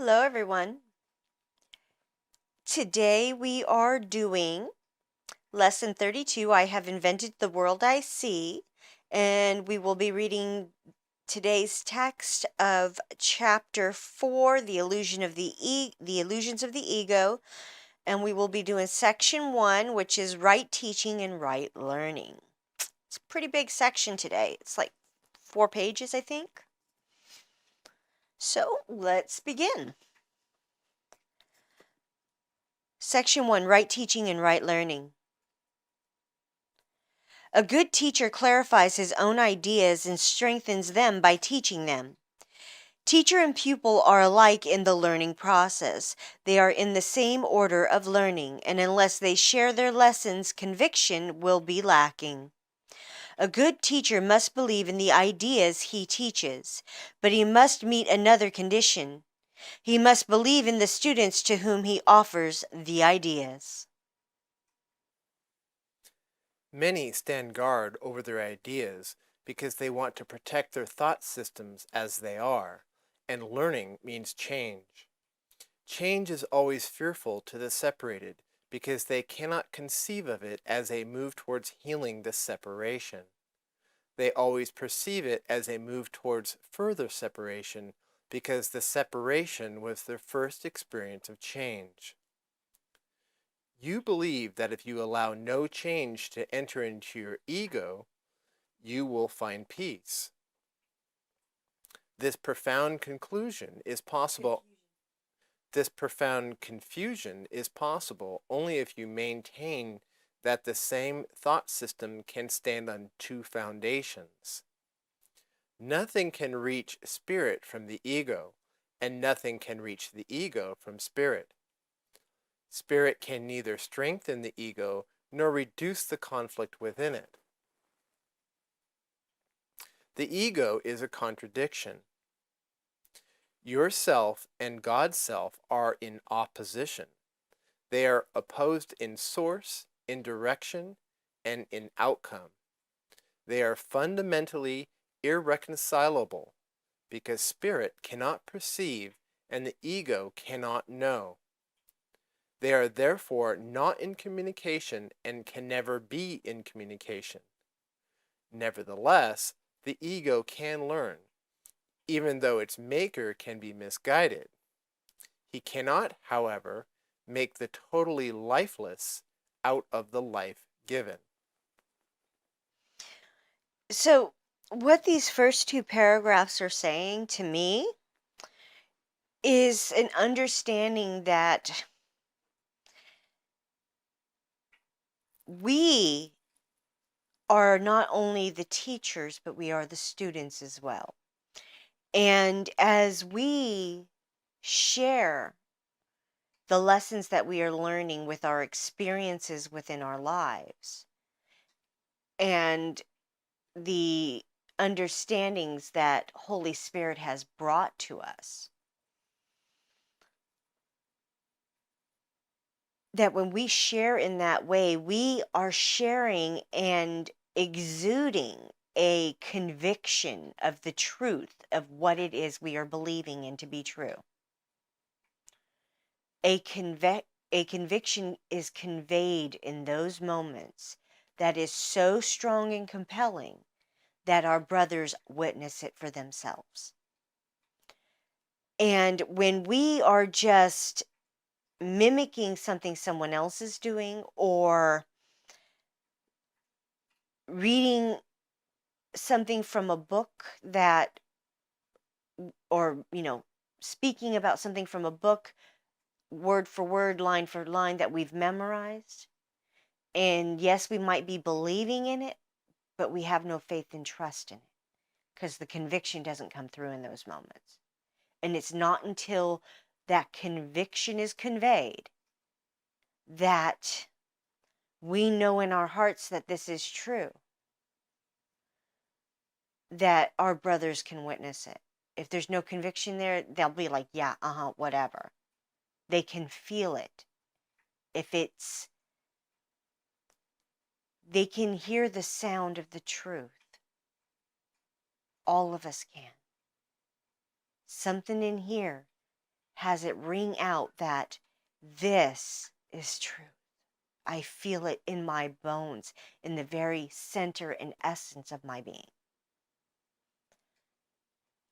Hello, everyone. Today we are doing lesson 32. I have invented the world I see, and we will be reading today's text of chapter 4, the illusions of the ego, and we will be doing section 1, which is right teaching and right learning. It's a pretty big section today. It's like 4 pages, I think. So let's begin. Section 1, right teaching and right learning. A good teacher clarifies his own ideas and strengthens them by teaching them. Teacher and pupil are alike in the learning process. They are in the same order of learning, and unless they share their lessons, conviction will be lacking. A good teacher must believe in the ideas he teaches, but he must meet another condition. He must believe in the students to whom he offers the ideas. Many stand guard over their ideas because they want to protect their thought systems as they are, and learning means change. Change is always fearful to the separated because they cannot conceive of it as a move towards healing the separation. They always perceive it as a move towards further separation because the separation was their first experience of change. You believe that if you allow no change to enter into your ego, you will find peace. This profound confusion is possible only if you maintain that the same thought system can stand on two foundations. Nothing can reach spirit from the ego, and nothing can reach the ego from spirit. Spirit can neither strengthen the ego nor reduce the conflict within it. The ego is a contradiction. Yourself and God's self are in opposition. They are opposed in source, in direction, and in outcome. They are fundamentally irreconcilable because spirit cannot perceive and the ego cannot know. They are therefore not in communication and can never be in communication. Nevertheless, the ego can learn, even though its maker can be misguided. He cannot, however, make the totally lifeless out of the life given. So, what these first 2 paragraphs are saying to me is an understanding that we are not only the teachers, but we are the students as well. And as we share the lessons that we are learning with our experiences within our lives and the understandings that Holy Spirit has brought to us, that when we share in that way, we are sharing and exuding a conviction of the truth of what it is we are believing in to be true. A conviction is conveyed in those moments that is so strong and compelling that our brothers witness it for themselves. And when we are just mimicking something someone else is doing or reading something from a book that, or, speaking about something from a book, word for word, line for line, that we've memorized. And yes, we might be believing in it, but we have no faith and trust in it because the conviction doesn't come through in those moments. And it's not until that conviction is conveyed that we know in our hearts that this is true, that our brothers can witness it. If there's no conviction there, they'll be like, yeah, whatever. They can feel it. They can hear the sound of the truth. All of us can. Something in here has it ring out that this is truth. I feel it in my bones, in the very center and essence of my being.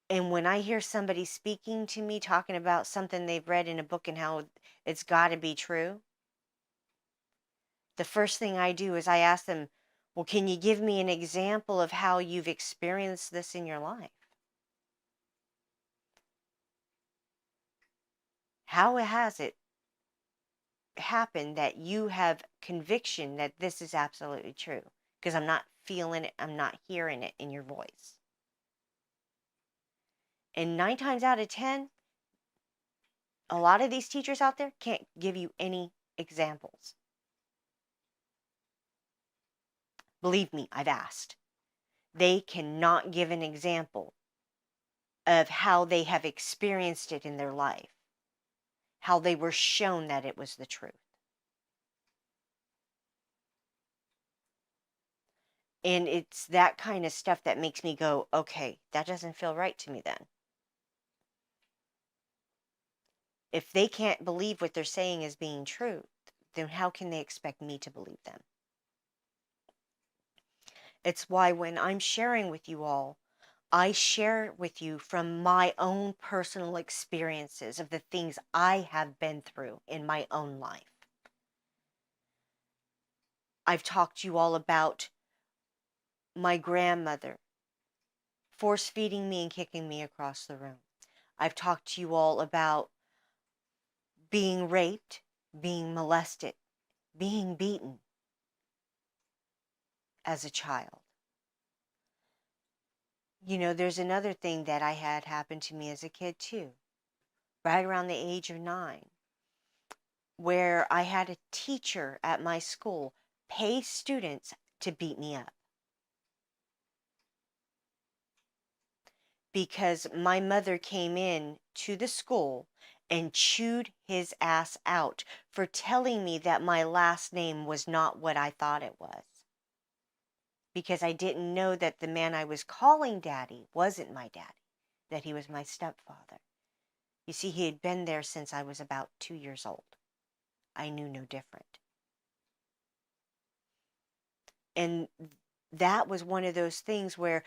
And when I hear somebody speaking to me, talking about something they've read in a book and how it's got to be true, the first thing I do is I ask them, well, can you give me an example of how you've experienced this in your life? How has it happened that you have conviction that this is absolutely true? Because I'm not feeling it, I'm not hearing it in your voice. And 9 times out of 10, a lot of these teachers out there can't give you any examples. Believe me, I've asked. They cannot give an example of how they have experienced it in their life, how they were shown that it was the truth. And it's that kind of stuff that makes me go, okay, that doesn't feel right to me then. If they can't believe what they're saying is being true, then how can they expect me to believe them? It's why when I'm sharing with you all, I share with you from my own personal experiences of the things I have been through in my own life. I've talked to you all about my grandmother force feeding me and kicking me across the room. I've talked to you all about being raped, being molested, being beaten as a child. You know, there's another thing that I had happen to me as a kid too, right around the age of 9, where I had a teacher at my school pay students to beat me up because my mother came in to the school and chewed his ass out for telling me that my last name was not what I thought it was. Because I didn't know that the man I was calling daddy wasn't my daddy, that he was my stepfather. You see, he had been there since I was about 2 years old. I knew no different. And that was one of those things where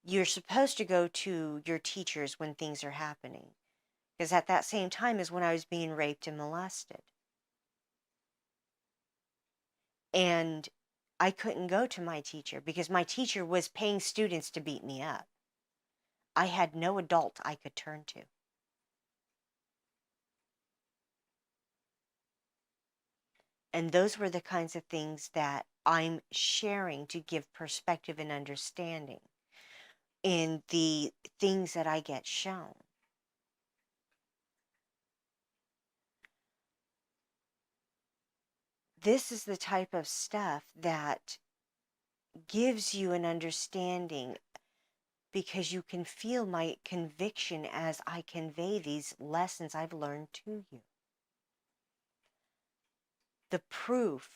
you're supposed to go to your teachers when things are happening. Because at that same time is when I was being raped and molested. And I couldn't go to my teacher because my teacher was paying students to beat me up. I had no adult I could turn to. And those were the kinds of things that I'm sharing to give perspective and understanding in the things that I get shown. This is the type of stuff that gives you an understanding because you can feel my conviction as I convey these lessons I've learned to you. The proof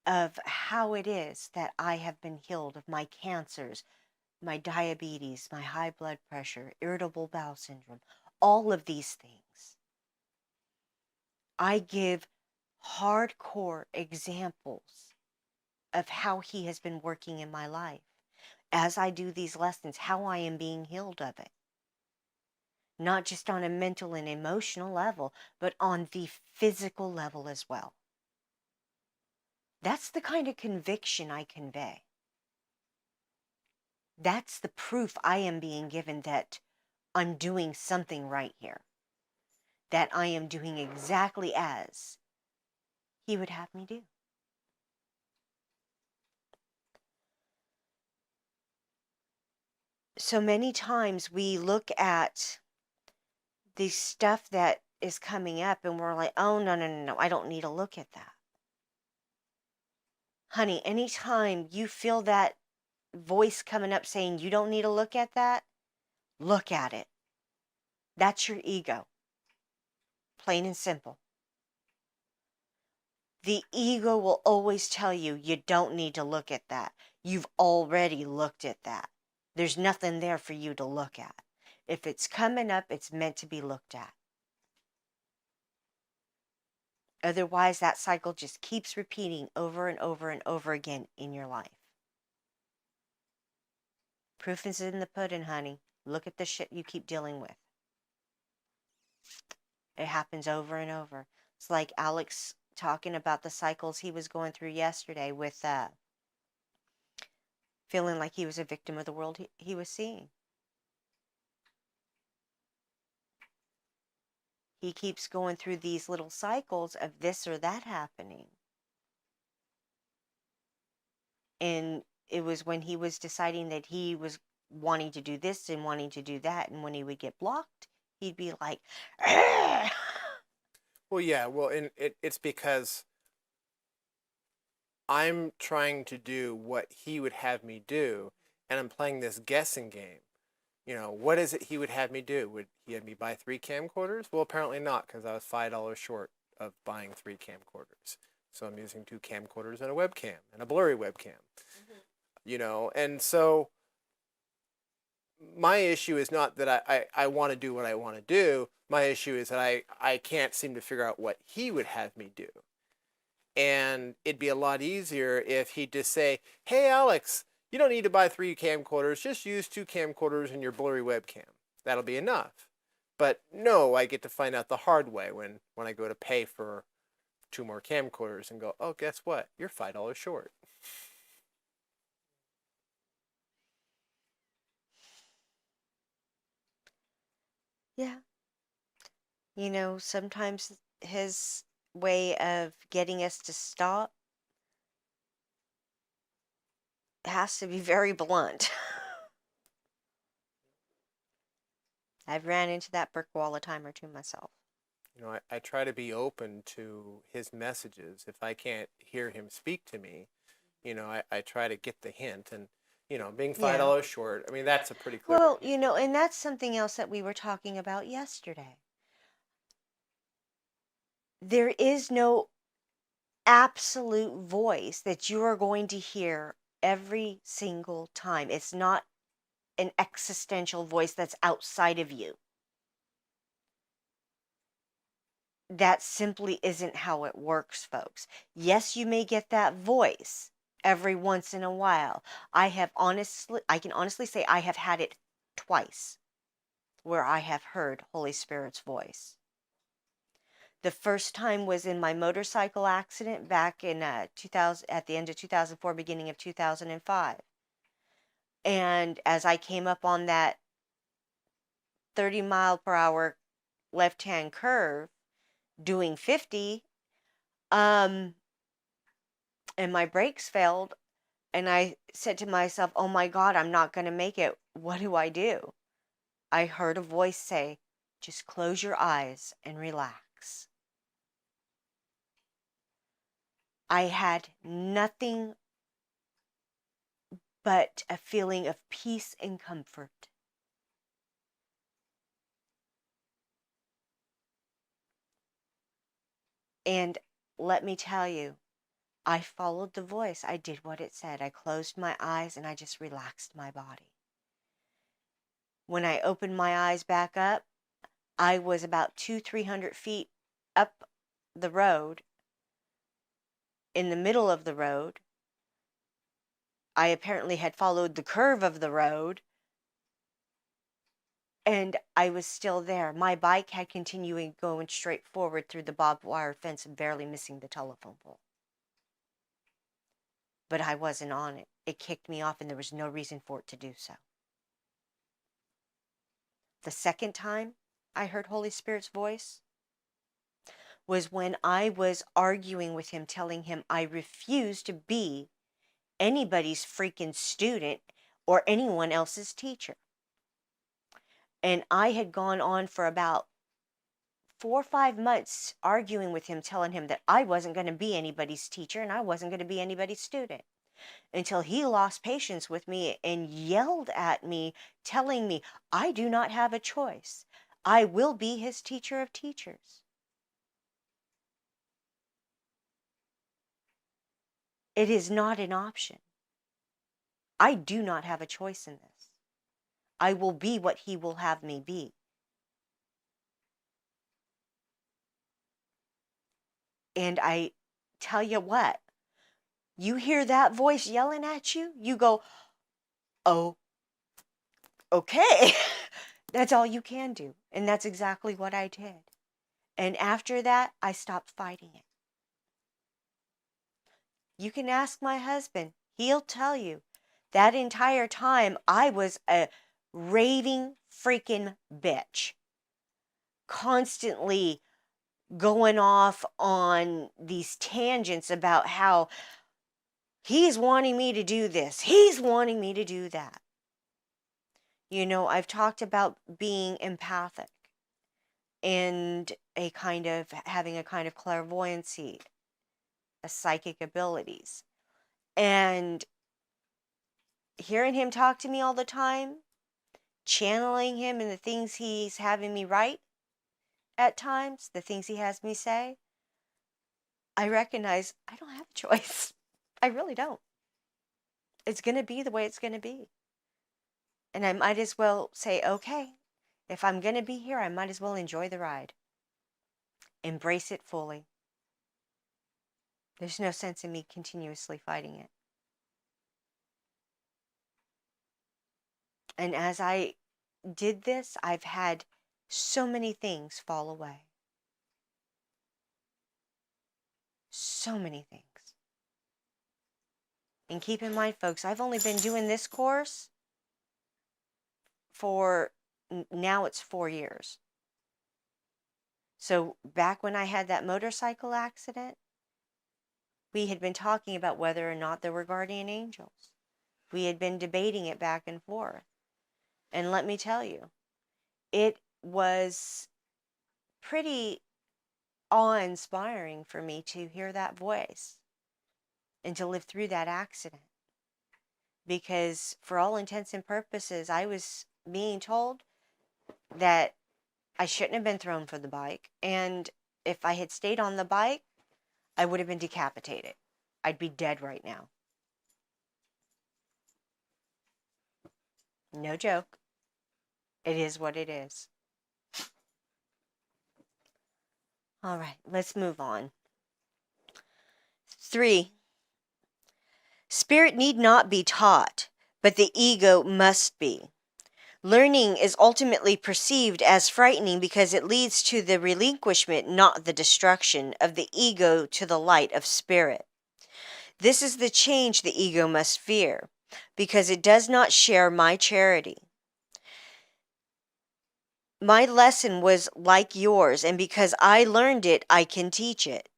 of how it is that I have been healed of my cancers, my diabetes, my high blood pressure, irritable bowel syndrome, all of these things. I give hardcore examples of how he has been working in my life as I do these lessons, how I am being healed of it. Not just on a mental and emotional level, but on the physical level as well. That's the kind of conviction I convey. That's the proof I am being given that I'm doing something right here. That I am doing exactly as he would have me do. So many times we look at the stuff that is coming up and we're like, oh, no, I don't need to look at that. Honey, anytime you feel that voice coming up saying you don't need to look at that, look at it. That's your ego. Plain and simple. The ego will always tell you you don't need to look at that. You've already looked at that. There's nothing there for you to look at. If it's coming up, it's meant to be looked at. Otherwise, that cycle just keeps repeating over and over and over again in your life. Proof is in the pudding, honey. Look at the shit you keep dealing with. It happens over and over. It's like Alex talking about the cycles he was going through yesterday with feeling like he was a victim of the world he was seeing. He keeps going through these little cycles of this or that happening. And it was when he was deciding that he was wanting to do this and wanting to do that, and when he would get blocked, he'd be like, "Argh!" Well, yeah, well, and it's because I'm trying to do what he would have me do, and I'm playing this guessing game. What is it he would have me do? Would he have me buy 3 camcorders? Well, apparently not, because I was $5 short of buying 3 camcorders. So I'm using 2 camcorders and a webcam, and a blurry webcam. And so my issue is not that I want to do what I want to do. My issue is that I can't seem to figure out what he would have me do. And it'd be a lot easier if he'd just say, hey, Alex, you don't need to buy 3 camcorders. Just use 2 camcorders and your blurry webcam. That'll be enough. But no, I get to find out the hard way when I go to pay for 2 more camcorders and go, oh, guess what? You're $5 short. Yeah. Sometimes his way of getting us to stop has to be very blunt. I've ran into that brick wall a time or two myself. I try to be open to his messages. If I can't hear him speak to me, I try to get the hint. And, being $5 short, I mean, that's a pretty clear Well, indicator. and that's something else that we were talking about yesterday. There is no absolute voice that you are going to hear every single time. It's not an existential voice that's outside of you. That simply isn't how it works, folks. Yes, you may get that voice every once in a while. I can honestly say I have had it twice where I have heard Holy Spirit's voice. The first time was in my motorcycle accident back in 2000, at the end of 2004, beginning of 2005. And as I came up on that 30-mile-per-hour left-hand curve, doing 50, and my brakes failed, and I said to myself, oh my God, I'm not going to make it. What do I do? I heard a voice say, just close your eyes and relax. I had nothing but a feeling of peace and comfort. And let me tell you, I followed the voice. I did what it said. I closed my eyes and I just relaxed my body. When I opened my eyes back up, I was about 300 feet up the road, in the middle of the road. I apparently had followed the curve of the road, and I was still there. My bike had continuing going straight forward through the barbed wire fence and barely missing the telephone pole. But I wasn't on it. It kicked me off, and there was no reason for it to do so. The second time I heard Holy Spirit's voice was when I was arguing with him, telling him I refuse to be anybody's freaking student or anyone else's teacher. And I had gone on for about 4 or 5 months arguing with him, telling him that I wasn't going to be anybody's teacher and I wasn't going to be anybody's student, until he lost patience with me and yelled at me, telling me I do not have a choice. I will be his teacher of teachers. It is not an option. I do not have a choice in this. I will be what he will have me be. And I tell you what, you hear that voice yelling at you, you go, oh, okay. That's all you can do. And that's exactly what I did. And after that, I stopped fighting it. You can ask my husband. He'll tell you that entire time I was a raving freaking bitch, constantly going off on these tangents about how he's wanting me to do this, he's wanting me to do that. You know, I've talked about being empathic and a kind of having a kind of clairvoyancy, a psychic abilities. And hearing him talk to me all the time, channeling him and the things he's having me write at times, the things he has me say, I recognize I don't have a choice. I really don't. It's going to be the way it's going to be. And I might as well say, okay, if I'm going to be here, I might as well enjoy the ride. Embrace it fully. There's no sense in me continuously fighting it. And as I did this, I've had so many things fall away. So many things. And keep in mind, folks, I've only been doing this course for now it's 4 years. So back when I had that motorcycle accident, we had been talking about whether or not there were guardian angels. We had been debating it back and forth. And let me tell you, it was pretty awe-inspiring for me to hear that voice and to live through that accident. Because for all intents and purposes, I was being told that I shouldn't have been thrown from the bike. And if I had stayed on the bike, I would have been decapitated. I'd be dead right now. No joke. It is what it is. All right, let's move on. 3. Spirit need not be taught, but the ego must be. Learning is ultimately perceived as frightening because it leads to the relinquishment, not the destruction, of the ego to the light of spirit. This is the change the ego must fear, because it does not share my charity. My lesson was like yours, and because I learned it, I can teach it.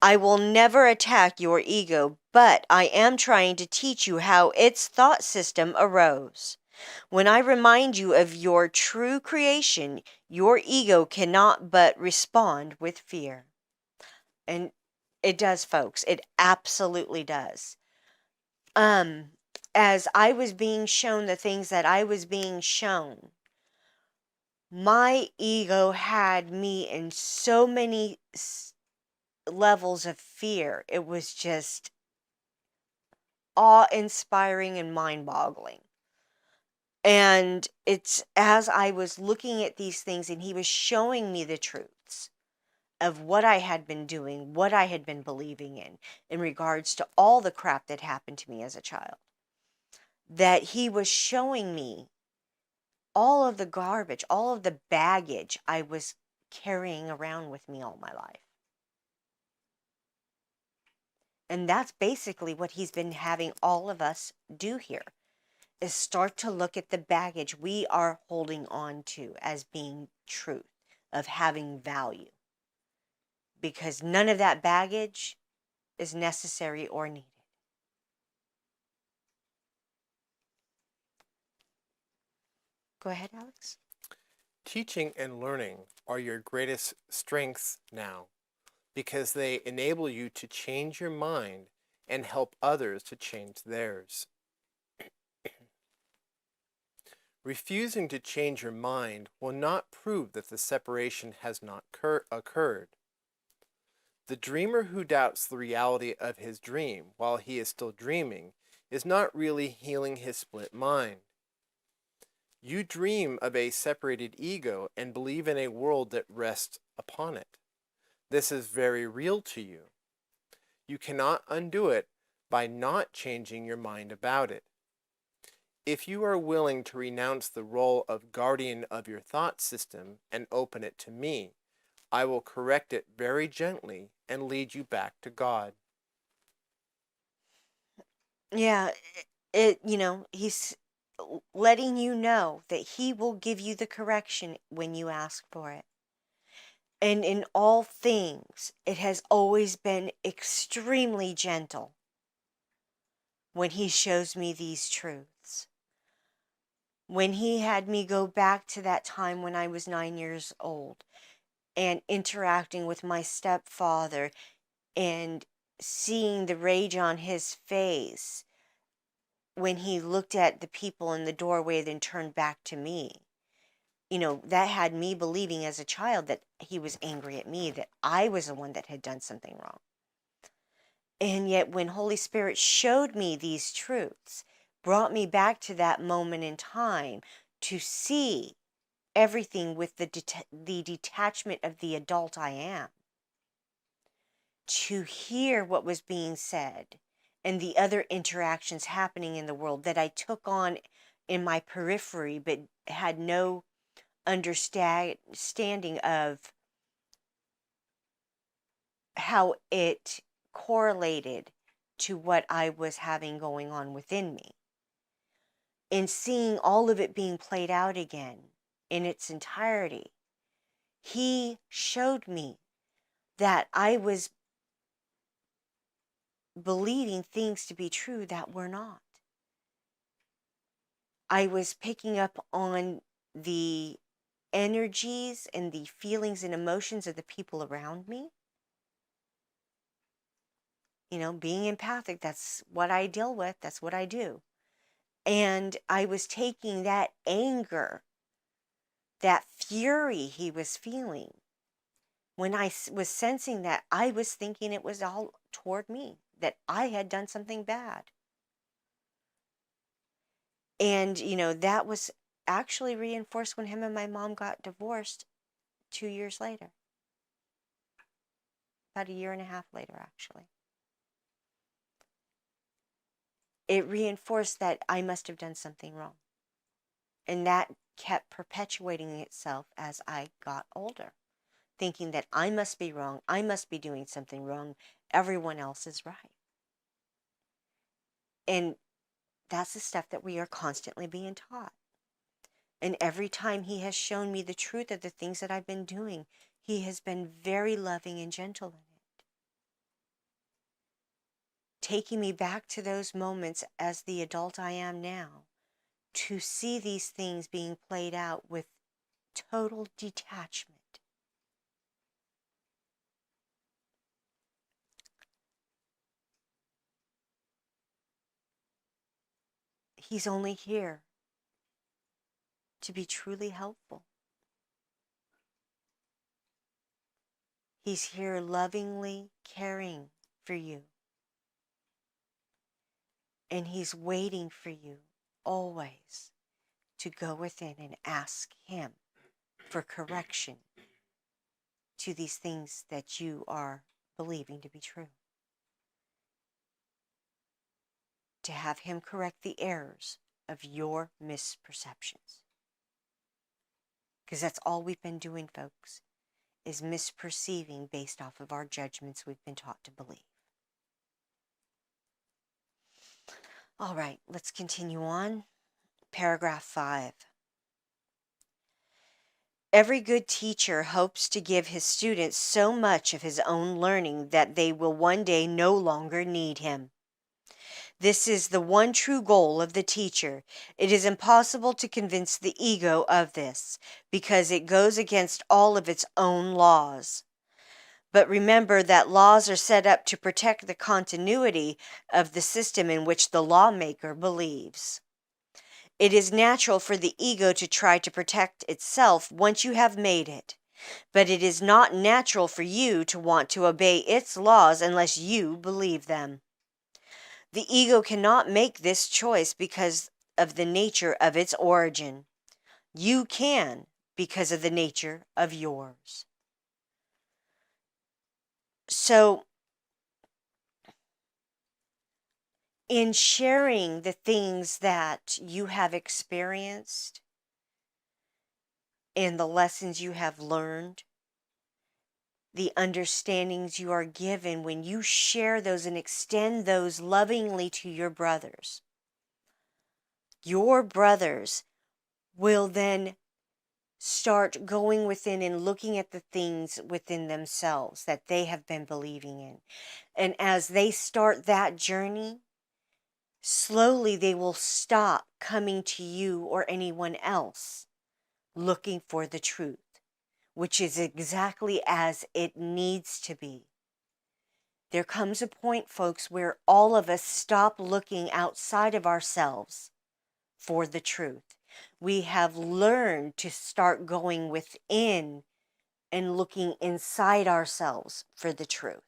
I will never attack your ego, but I am trying to teach you how its thought system arose. When I remind you of your true creation, your ego cannot but respond with fear. And it does, folks. It absolutely does. As I was being shown the things that I was being shown, my ego had me in so many levels of fear. It was just awe-inspiring and mind-boggling. And it's as I was looking at these things and he was showing me the truths of what I had been doing, what I had been believing in regards to all the crap that happened to me as a child, that he was showing me all of the garbage, all of the baggage I was carrying around with me all my life. And that's basically what he's been having all of us do here, is start to look at the baggage we are holding on to as being truth, of having value. Because none of that baggage is necessary or needed. Go ahead, Alex. Teaching and learning are your greatest strengths now, because they enable you to change your mind and help others to change theirs. Refusing to change your mind will not prove that the separation has not occurred. The dreamer who doubts the reality of his dream while he is still dreaming is not really healing his split mind. You dream of a separated ego and believe in a world that rests upon it. This is very real to you. You cannot undo it by not changing your mind about it. If you are willing to renounce the role of guardian of your thought system and open it to me, I will correct it very gently and lead you back to God. Yeah, he's letting you know that he will give you the correction when you ask for it. And in all things, it has always been extremely gentle when he shows me these truths. When he had me go back to that time when I was 9 years old and interacting with my stepfather and seeing the rage on his face when he looked at the people in the doorway, then turned back to me. That had me believing as a child that he was angry at me, that I was the one that had done something wrong. And yet when Holy Spirit showed me these truths, brought me back to that moment in time to see everything with the detachment of the adult I am, to hear what was being said and the other interactions happening in the world that I took on in my periphery but had no understanding of how it correlated to what I was having going on within me. And seeing all of it being played out again in its entirety, he showed me that I was believing things to be true that were not. I was picking up on the energies and the feelings and emotions of the people around me. Being empathic, that's what I deal with, that's what I do. And I was taking that anger, that fury he was feeling. When I was sensing that, I was thinking it was all toward me, that I had done something bad. And, that was actually reinforced when him and my mom got divorced 2 years later. About a year and a half later, actually. It reinforced that I must have done something wrong. And that kept perpetuating itself as I got older, thinking that I must be wrong, I must be doing something wrong, everyone else is right. And that's the stuff that we are constantly being taught. And every time he has shown me the truth of the things that I've been doing, he has been very loving and gentle in it. Taking me back to those moments as the adult I am now, to see these things being played out with total detachment. He's only here to be truly helpful. He's here lovingly caring for you. And he's waiting for you always to go within and ask him for correction to these things that you are believing to be true. To have him correct the errors of your misperceptions. Because that's all we've been doing, folks, is misperceiving based off of our judgments we've been taught to believe. All right, let's continue on. Paragraph 5. Every good teacher hopes to give his students so much of his own learning that they will one day no longer need him. This is the one true goal of the teacher. It is impossible to convince the ego of this, because it goes against all of its own laws. But remember that laws are set up to protect the continuity of the system in which the lawmaker believes. It is natural for the ego to try to protect itself once you have made it, but it is not natural for you to want to obey its laws unless you believe them. The ego cannot make this choice because of the nature of its origin. You can because of the nature of yours. So, in sharing the things that you have experienced and the lessons you have learned, the understandings you are given, when you share those and extend those lovingly to your brothers will then start going within and looking at the things within themselves that they have been believing in. And as they start that journey, slowly they will stop coming to you or anyone else looking for the truth, which is exactly as it needs to be. There comes a point, folks, where all of us stop looking outside of ourselves for the truth. We have learned to start going within and looking inside ourselves for the truth.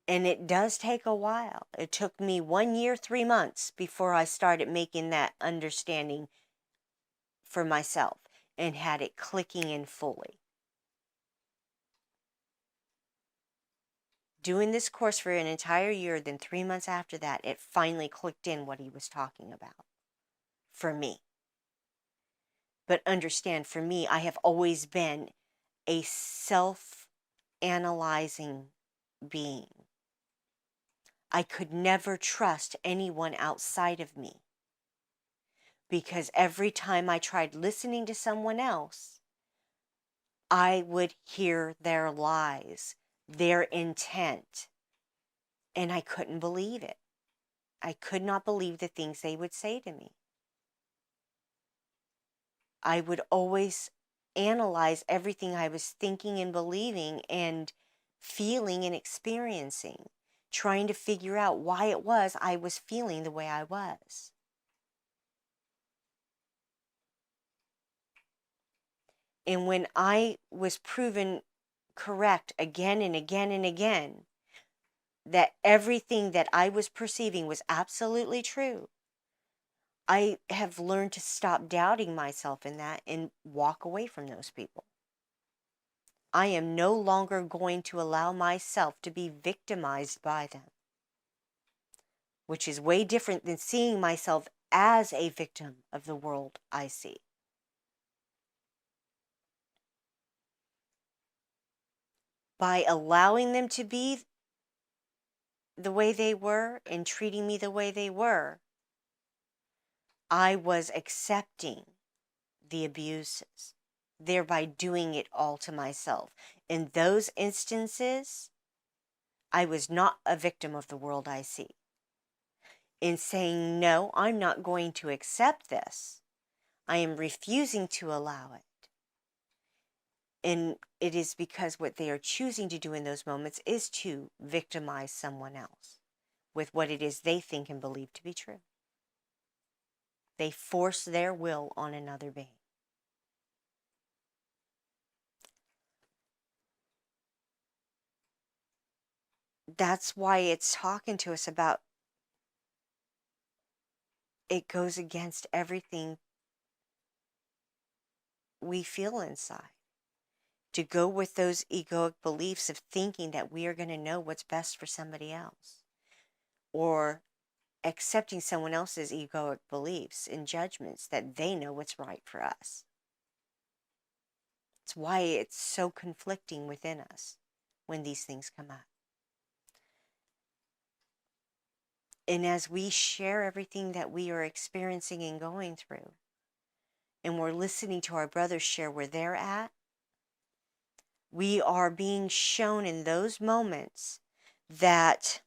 And it does take a while. It took me 1 year, 3 months before I started making that understanding for myself and had it clicking in fully. Doing this course for an entire year, then 3 months after that, it finally clicked in what he was talking about for me. But understand, for me, I have always been a self-analyzing being. I could never trust anyone outside of me because every time I tried listening to someone else, I would hear their lies, their intent, and I couldn't believe it. I could not believe the things they would say to me. I would always analyze everything I was thinking and believing and feeling and experiencing, trying to figure out why it was I was feeling the way I was. And when I was proven correct again and again and again, that everything that I was perceiving was absolutely true, I have learned to stop doubting myself in that and walk away from those people. I am no longer going to allow myself to be victimized by them, which is way different than seeing myself as a victim of the world I see. By allowing them to be the way they were and treating me the way they were, I was accepting the abuses, thereby doing it all to myself. In those instances, I was not a victim of the world I see. In saying, no, I'm not going to accept this, I am refusing to allow it. And it is because what they are choosing to do in those moments is to victimize someone else with what it is they think and believe to be true. They force their will on another being. That's why it's talking to us about it goes against everything we feel inside. To go with those egoic beliefs of thinking that we are going to know what's best for somebody else, or accepting someone else's egoic beliefs and judgments that they know what's right for us. It's why it's so conflicting within us when these things come up. And as we share everything that we are experiencing and going through, and we're listening to our brothers share where they're at, we are being shown in those moments that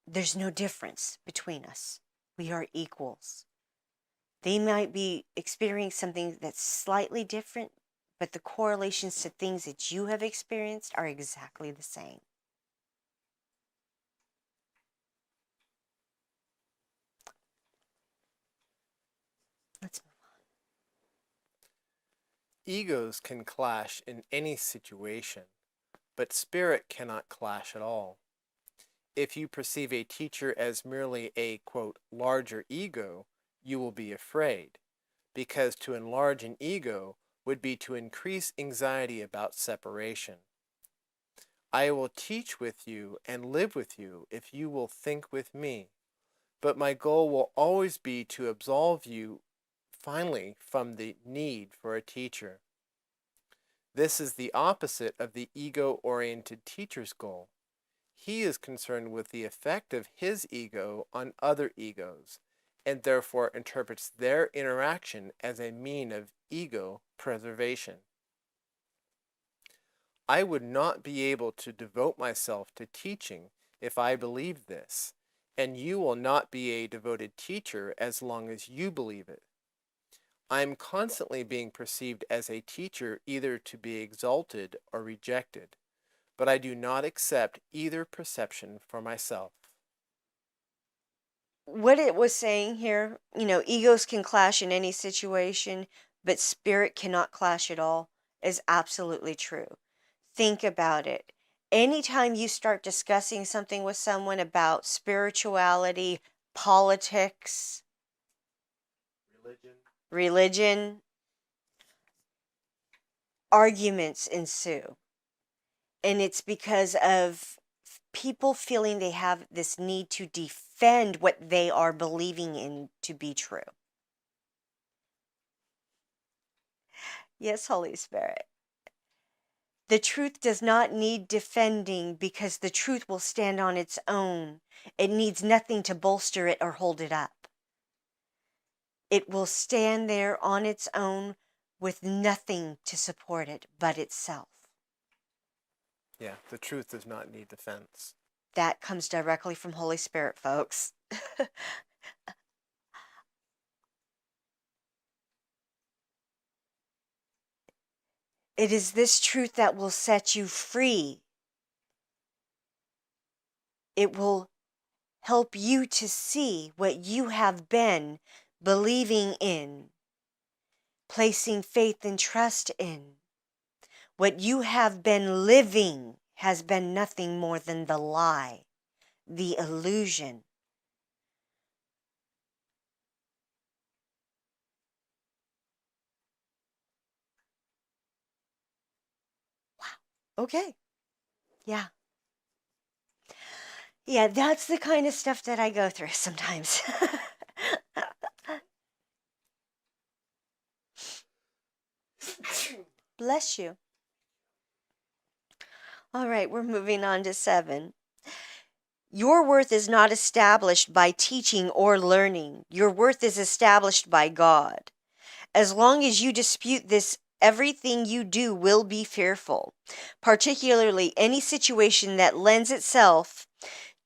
there's no difference between us. We are equals. They might be experiencing something that's slightly different, but the correlations to things that you have experienced are exactly the same. Let's move Egos can clash in any situation, but spirit cannot clash at all. If you perceive a teacher as merely a, quote, larger ego, you will be afraid, because to enlarge an ego would be to increase anxiety about separation. I will teach with you and live with you if you will think with me, but my goal will always be to absolve you finally from the need for a teacher. This is the opposite of the ego-oriented teacher's goal. He is concerned with the effect of his ego on other egos, and therefore interprets their interaction as a mean of ego preservation. I would not be able to devote myself to teaching if I believed this, and you will not be a devoted teacher as long as you believe it. I am constantly being perceived as a teacher either to be exalted or rejected, but I do not accept either perception for myself. What it was saying here, egos can clash in any situation, but spirit cannot clash at all, is absolutely true. Think about it. Anytime you start discussing something with someone about spirituality, politics, religion, arguments ensue. And it's because of people feeling they have this need to defend what they are believing in to be true. Yes, Holy Spirit. The truth does not need defending because the truth will stand on its own. It needs nothing to bolster it or hold it up. It will stand there on its own with nothing to support it but itself. Yeah, the truth does not need defense. That comes directly from Holy Spirit, folks. It is this truth that will set you free. It will help you to see what you have been believing in, placing faith and trust in. What you have been living has been nothing more than the lie, the illusion. Wow. Okay. Yeah. Yeah, that's the kind of stuff that I go through sometimes. Bless you. All right, we're moving on to 7. Your worth is not established by teaching or learning. Your worth is established by God. As long as you dispute this, everything you do will be fearful, particularly any situation that lends itself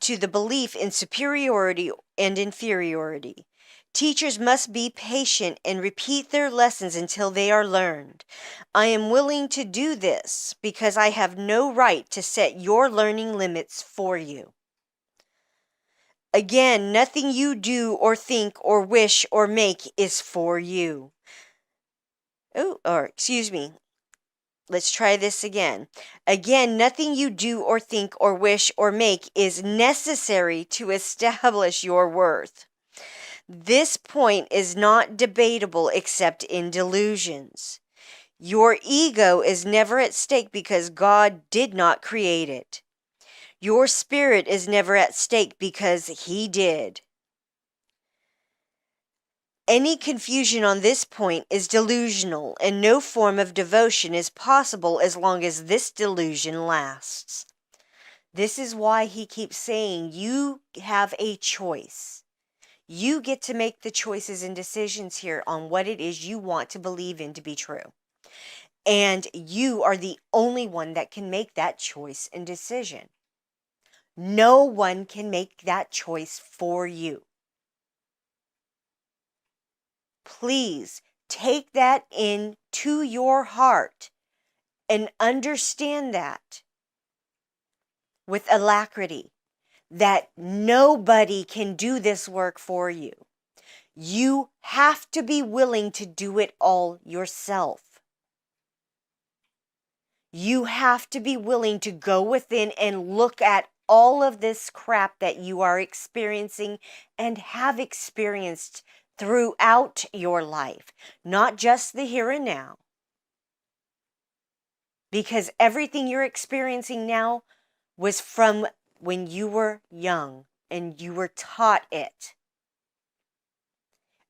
to the belief in superiority and inferiority. Teachers must be patient and repeat their lessons until they are learned. I am willing to do this because I have no right to set your learning limits for you. Again, nothing you do or think or wish or make is for you. Excuse me. Let's try this again. Again, nothing you do or think or wish or make is necessary to establish your worth. This point is not debatable except in delusions. Your ego is never at stake because God did not create it. Your spirit is never at stake because He did. Any confusion on this point is delusional, and no form of devotion is possible as long as this delusion lasts. This is why he keeps saying you have a choice. You get to make the choices and decisions here on what it is you want to believe in to be true. And you are the only one that can make that choice and decision. No one can make that choice for you. Please take that into your heart and understand that with alacrity, that nobody can do this work for you. You have to be willing to do it all yourself. You have to be willing to go within and look at all of this crap that you are experiencing and have experienced throughout your life, not just the here and now. Because everything you're experiencing now was from when you were young and you were taught it.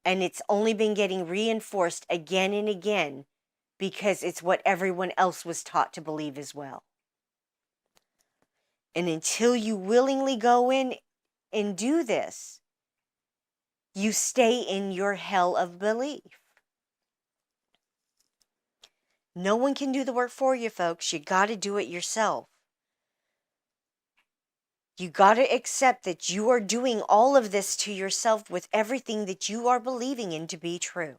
And it's only been getting reinforced again and again because it's what everyone else was taught to believe as well. And until you willingly go in and do this, you stay in your hell of belief. No one can do the work for you, folks. You got to do it yourself. You got to accept that you are doing all of this to yourself with everything that you are believing in to be true.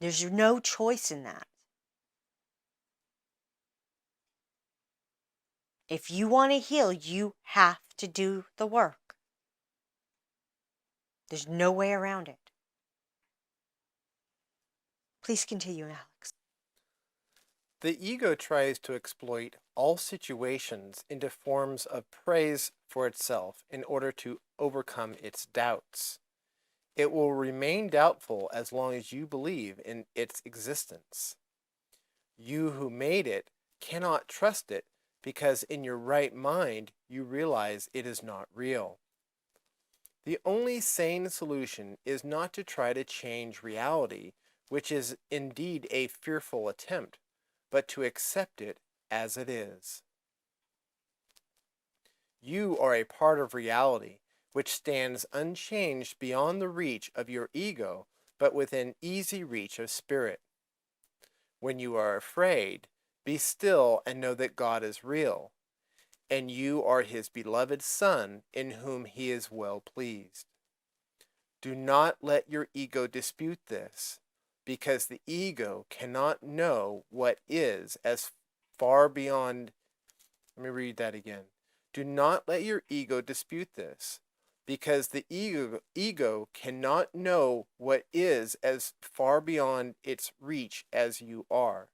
There's no choice in that. If you want to heal, you have to do the work. There's no way around it. Please continue, Alex. The ego tries to exploit all situations into forms of praise for itself in order to overcome its doubts. It will remain doubtful as long as you believe in its existence. You who made it cannot trust it because in your right mind you realize it is not real. The only sane solution is not to try to change reality, which is indeed a fearful attempt, but to accept it as it is. You are a part of reality, which stands unchanged beyond the reach of your ego, but within easy reach of spirit. When you are afraid, be still and know that God is real, and you are his beloved Son, in whom he is well pleased. Do not let your ego dispute this, because the ego cannot know what is as far beyond. Let me read that again. Do not let your ego dispute this, because the ego cannot know what is as far beyond its reach as you are.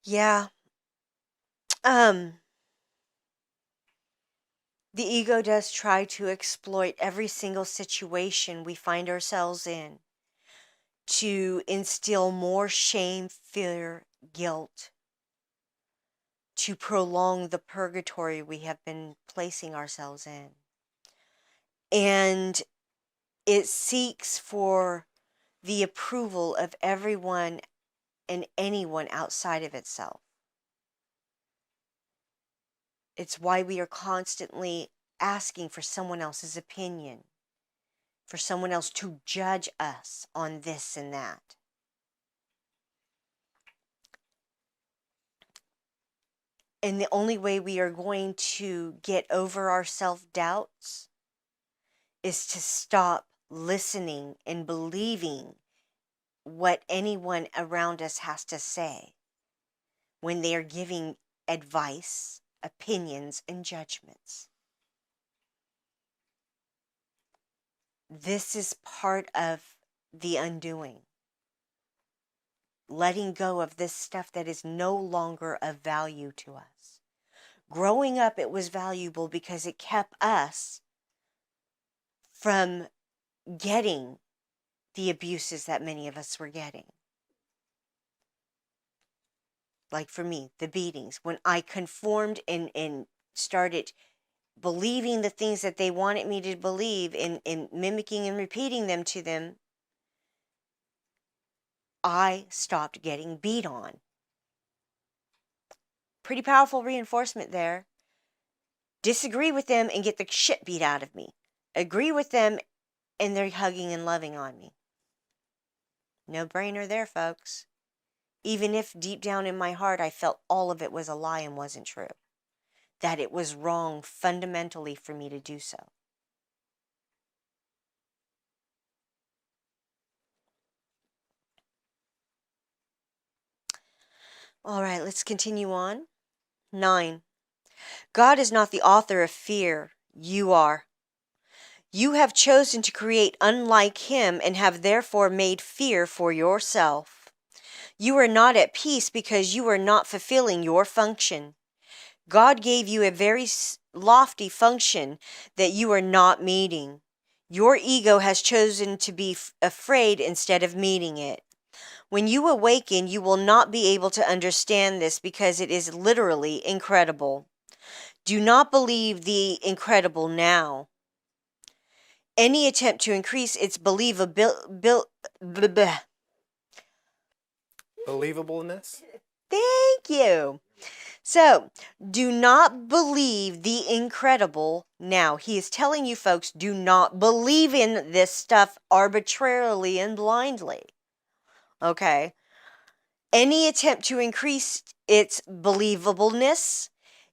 Yeah. The ego does try to exploit every single situation we find ourselves in to instill more shame, fear, guilt, to prolong the purgatory we have been placing ourselves in. And it seeks for the approval of everyone and anyone outside of itself. It's why we are constantly asking for someone else's opinion, for someone else to judge us on this and that. And the only way we are going to get over our self-doubts is to stop listening and believing what anyone around us has to say when they are giving advice, opinions, and judgments. This is part of the undoing. Letting go of this stuff that is no longer of value to us. Growing up, it was valuable because it kept us from getting the abuses that many of us were getting. Like for me, the beatings. When I conformed and started believing the things that they wanted me to believe and mimicking and repeating them to them, I stopped getting beat on. Pretty powerful reinforcement there. Disagree with them and get the shit beat out of me. Agree with them and they're hugging and loving on me. No brainer there, folks. Even if deep down in my heart I felt all of it was a lie and wasn't true. That it was wrong fundamentally for me to do so. All right, let's continue on. 9. God is not the author of fear. You are. You have chosen to create unlike him and have therefore made fear for yourself. You are not at peace because you are not fulfilling your function. God gave you a very lofty function that you are not meeting. Your ego has chosen to be afraid instead of meeting it. When you awaken, you will not be able to understand this because it is literally incredible. Do not believe the incredible now. Any attempt to increase its Believableness? Thank you. So, do not believe the incredible now. He is telling you folks, do not believe in this stuff arbitrarily and blindly. Okay? Any attempt to increase its believableness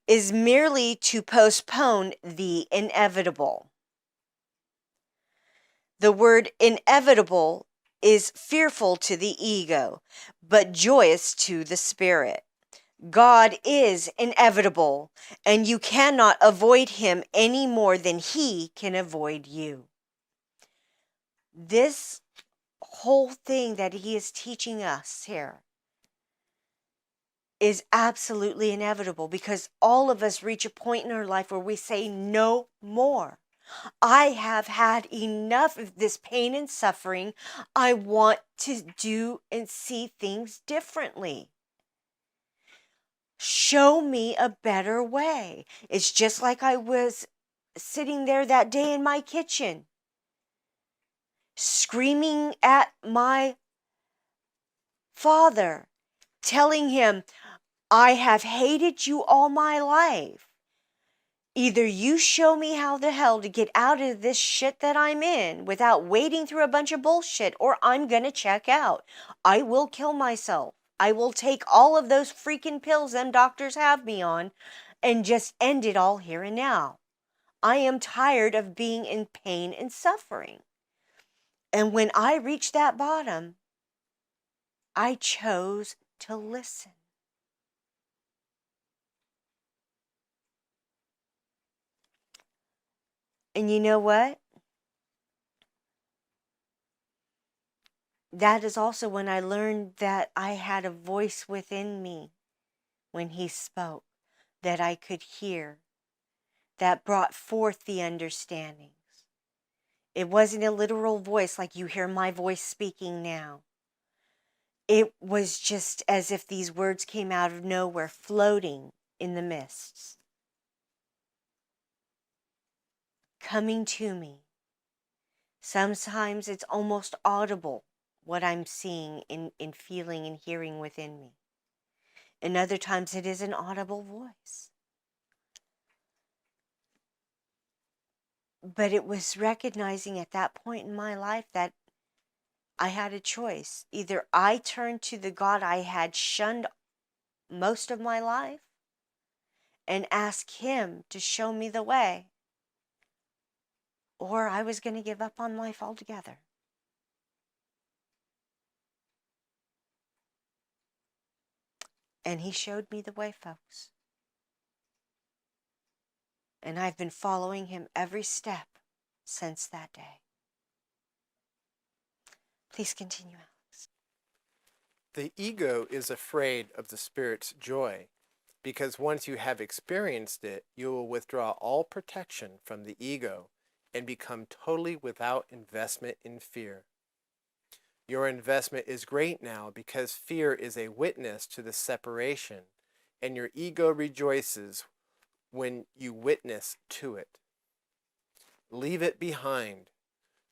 is merely to postpone the inevitable. The word inevitable is fearful to the ego, but joyous to the spirit. God is inevitable, and you cannot avoid him any more than he can avoid you. This whole thing that he is teaching us here is absolutely inevitable, because all of us reach a point in our life where we say, no more. I have had enough of this pain and suffering. I want to do and see things differently. Show me a better way. It's just like I was sitting there that day in my kitchen, screaming at my father, telling him, I have hated you all my life. Either you show me how the hell to get out of this shit that I'm in without wading through a bunch of bullshit, or I'm gonna check out. I will kill myself. I will take all of those freaking pills them doctors have me on and just end it all here and now. I am tired of being in pain and suffering. And when I reached that bottom, I chose to listen. And you know what? That is also when I learned that I had a voice within me when he spoke, that I could hear, that brought forth the understandings. It wasn't a literal voice like you hear my voice speaking now. It was just as if these words came out of nowhere, floating in the mists, coming to me. Sometimes it's almost audible what I'm seeing in feeling and hearing within me. And other times it is an audible voice. But it was recognizing at that point in my life that I had a choice. Either I turned to the God I had shunned most of my life and ask him to show me the way, or I was going to give up on life altogether. And he showed me the way, folks. And I've been following him every step since that day. Please continue, Alex. The ego is afraid of the spirit's joy, because once you have experienced it, you will withdraw all protection from the ego and become totally without investment in fear. Your investment is great now because fear is a witness to the separation, and your ego rejoices when you witness to it. Leave it behind.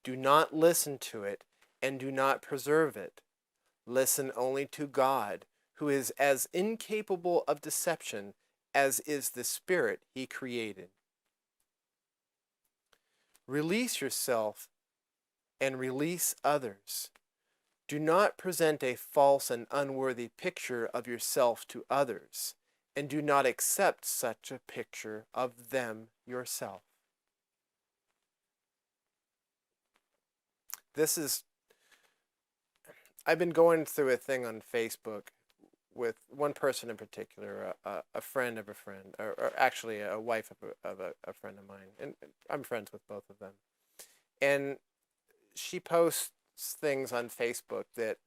Do not listen to it, and do not preserve it. Listen only to God, who is as incapable of deception as is the spirit he created. Release yourself and release others. Do not present a false and unworthy picture of yourself to others, and do not accept such a picture of them yourself. I've been going through a thing on Facebook with one person in particular, a friend of a friend, or actually a wife of a friend of mine, and I'm friends with both of them. And she posts things on Facebook that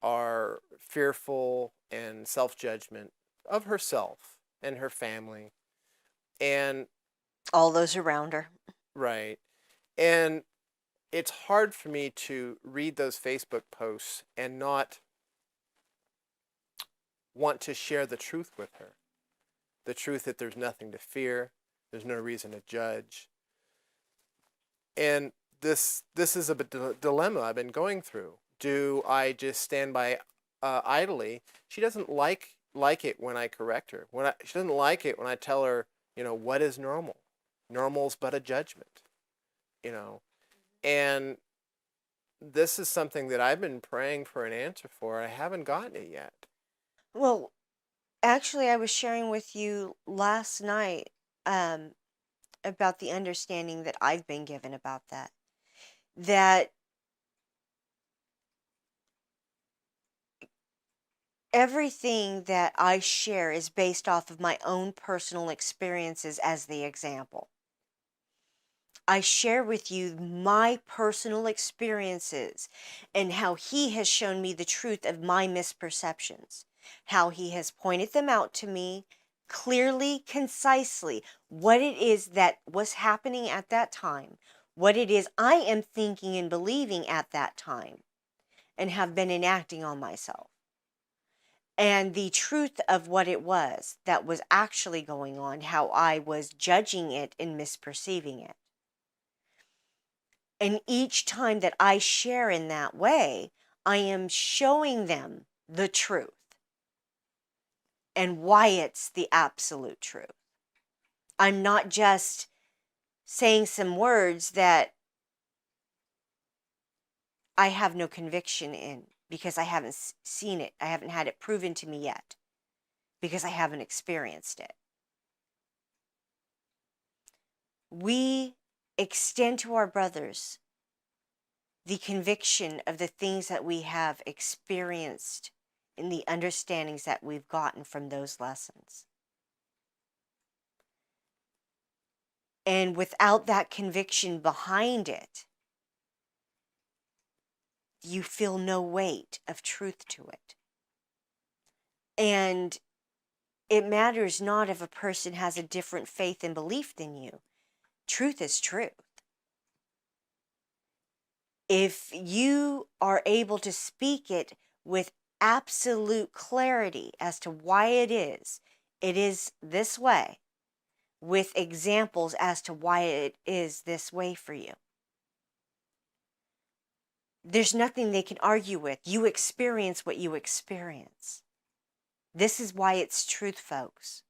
are fearful and self-judgment of herself and her family. And All those around her. right. And it's hard for me to read those Facebook posts and not want to share the truth with her. The truth that there's nothing to fear, there's no reason to judge. And this is a dilemma I've been going through. Do I just stand by idly? She doesn't like it when I correct her. She doesn't like it when I tell her, what is normal? Normal's but a judgment, you know. And this is something that I've been praying for an answer for. I haven't gotten it yet. Well, actually, I was sharing with you last night um, about the understanding that I've been given about that. That everything that I share is based off of my own personal experiences as the example. I share with you my personal experiences and how he has shown me the truth of my misperceptions, how he has pointed them out to me clearly, concisely, what it is that was happening at that time, what it is I am thinking and believing at that time, and have been enacting on myself. And the truth of what it was that was actually going on, how I was judging it and misperceiving it. And each time that I share in that way, I am showing them the truth and why it's the absolute truth. I'm not just saying some words that I have no conviction in because I haven't seen it. I haven't had it proven to me yet because I haven't experienced it. We extend to our brothers the conviction of the things that we have experienced in the understandings that we've gotten from those lessons. And without that conviction behind it, you feel no weight of truth to it. And it matters not if a person has a different faith and belief than you. Truth is truth. If you are able to speak it with absolute clarity as to why it is this way, with examples as to why it is this way for you, there's nothing they can argue with. You experience what you experience. This is why it's truth, folks.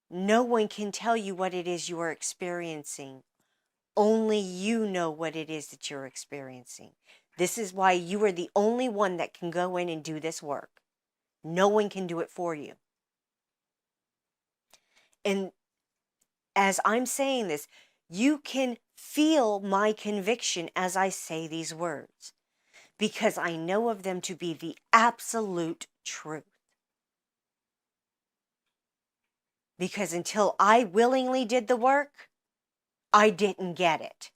No one can tell you what it is you are experiencing. Only you know what it is that you're experiencing. This is why you are the only one that can go in and do this work. No one can do it for you. And as I'm saying this, you can feel my conviction as I say these words, because I know of them to be the absolute truth. Because until I willingly did the work, I didn't get it.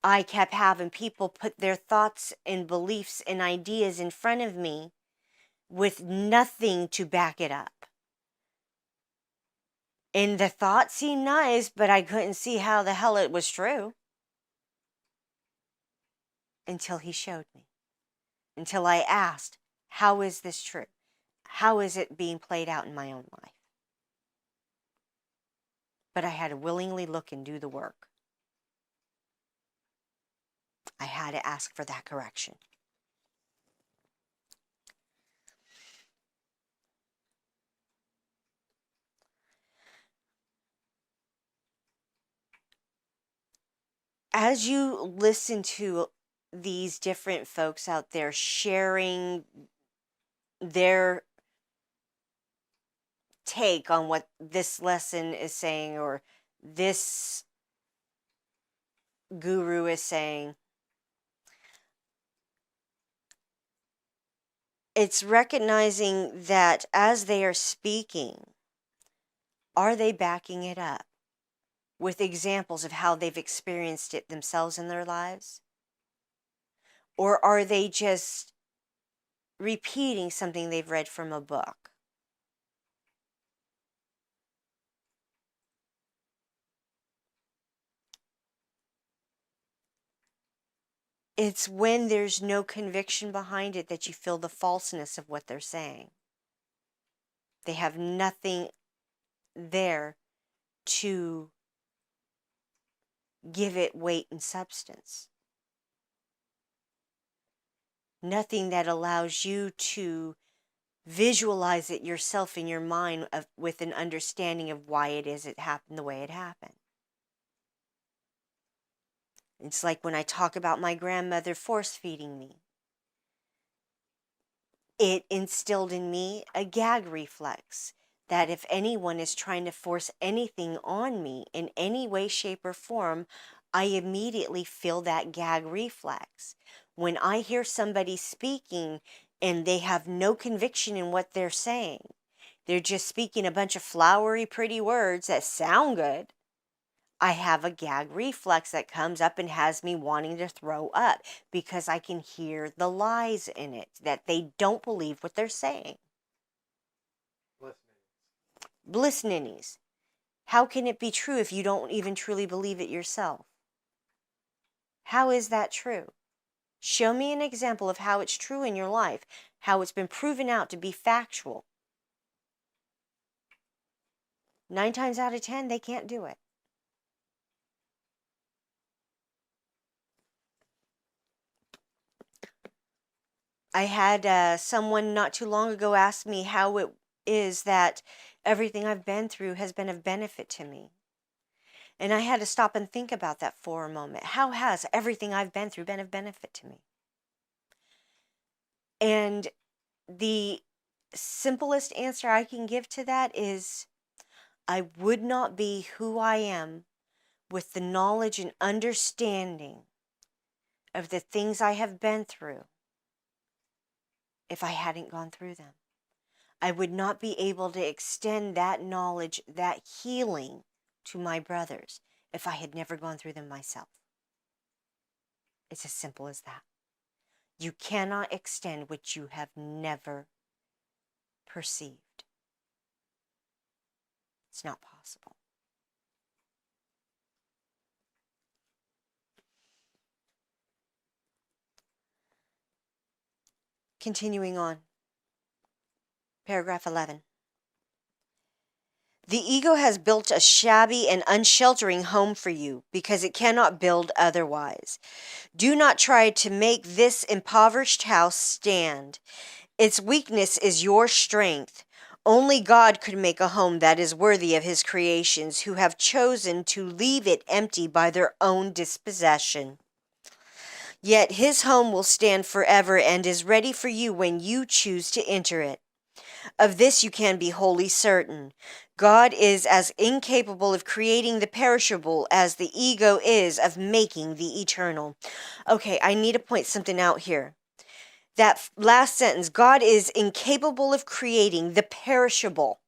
I kept having people put their thoughts and beliefs and ideas in front of me with nothing to back it up. And the thought seemed nice, but I couldn't see how the hell it was true until he showed me. Until I asked, how is this true? How is it being played out in my own life? But I had to willingly look and do the work. I had to ask for that correction. As you listen to these different folks out there sharing their take on what this lesson is saying or this guru is saying, it's recognizing that as they are speaking, are they backing it up with examples of how they've experienced it themselves in their lives? Or are they just repeating something they've read from a book. It's when there's no conviction behind it that you feel the falseness of what they're saying. They have nothing there to give it weight and substance. Nothing that allows you to visualize it yourself in your mind with an understanding of why it is it happened the way it happened. It's like when I talk about my grandmother force feeding me. It instilled in me a gag reflex that if anyone is trying to force anything on me in any way, shape, or form, I immediately feel that gag reflex. When I hear somebody speaking and they have no conviction in what they're saying, they're just speaking a bunch of flowery, pretty words that sound good, I have a gag reflex that comes up and has me wanting to throw up because I can hear the lies in it, that they don't believe what they're saying. Bliss ninnies. How can it be true if you don't even truly believe it yourself? How is that true? Show me an example of how it's true in your life, how it's been proven out to be factual. 9 times out of 10, they can't do it. I had someone not too long ago ask me how it is that everything I've been through has been of benefit to me. And I had to stop and think about that for a moment. How has everything I've been through been of benefit to me? And the simplest answer I can give to that is I would not be who I am with the knowledge and understanding of the things I have been through if I hadn't gone through them. I would not be able to extend that knowledge, that healing to my brothers if I had never gone through them myself. It's as simple as that. You cannot extend what you have never perceived. It's not possible. Continuing on. Paragraph 11. The ego has built a shabby and unsheltering home for you because it cannot build otherwise. Do not try to make this impoverished house stand. Its weakness is your strength. Only God could make a home that is worthy of his creations who have chosen to leave it empty by their own dispossession. Yet his home will stand forever and is ready for you when you choose to enter it. Of this you can be wholly certain. God is as incapable of creating the perishable as the ego is of making the eternal. Okay, I need to point something out here. That last sentence, God is incapable of creating the perishable.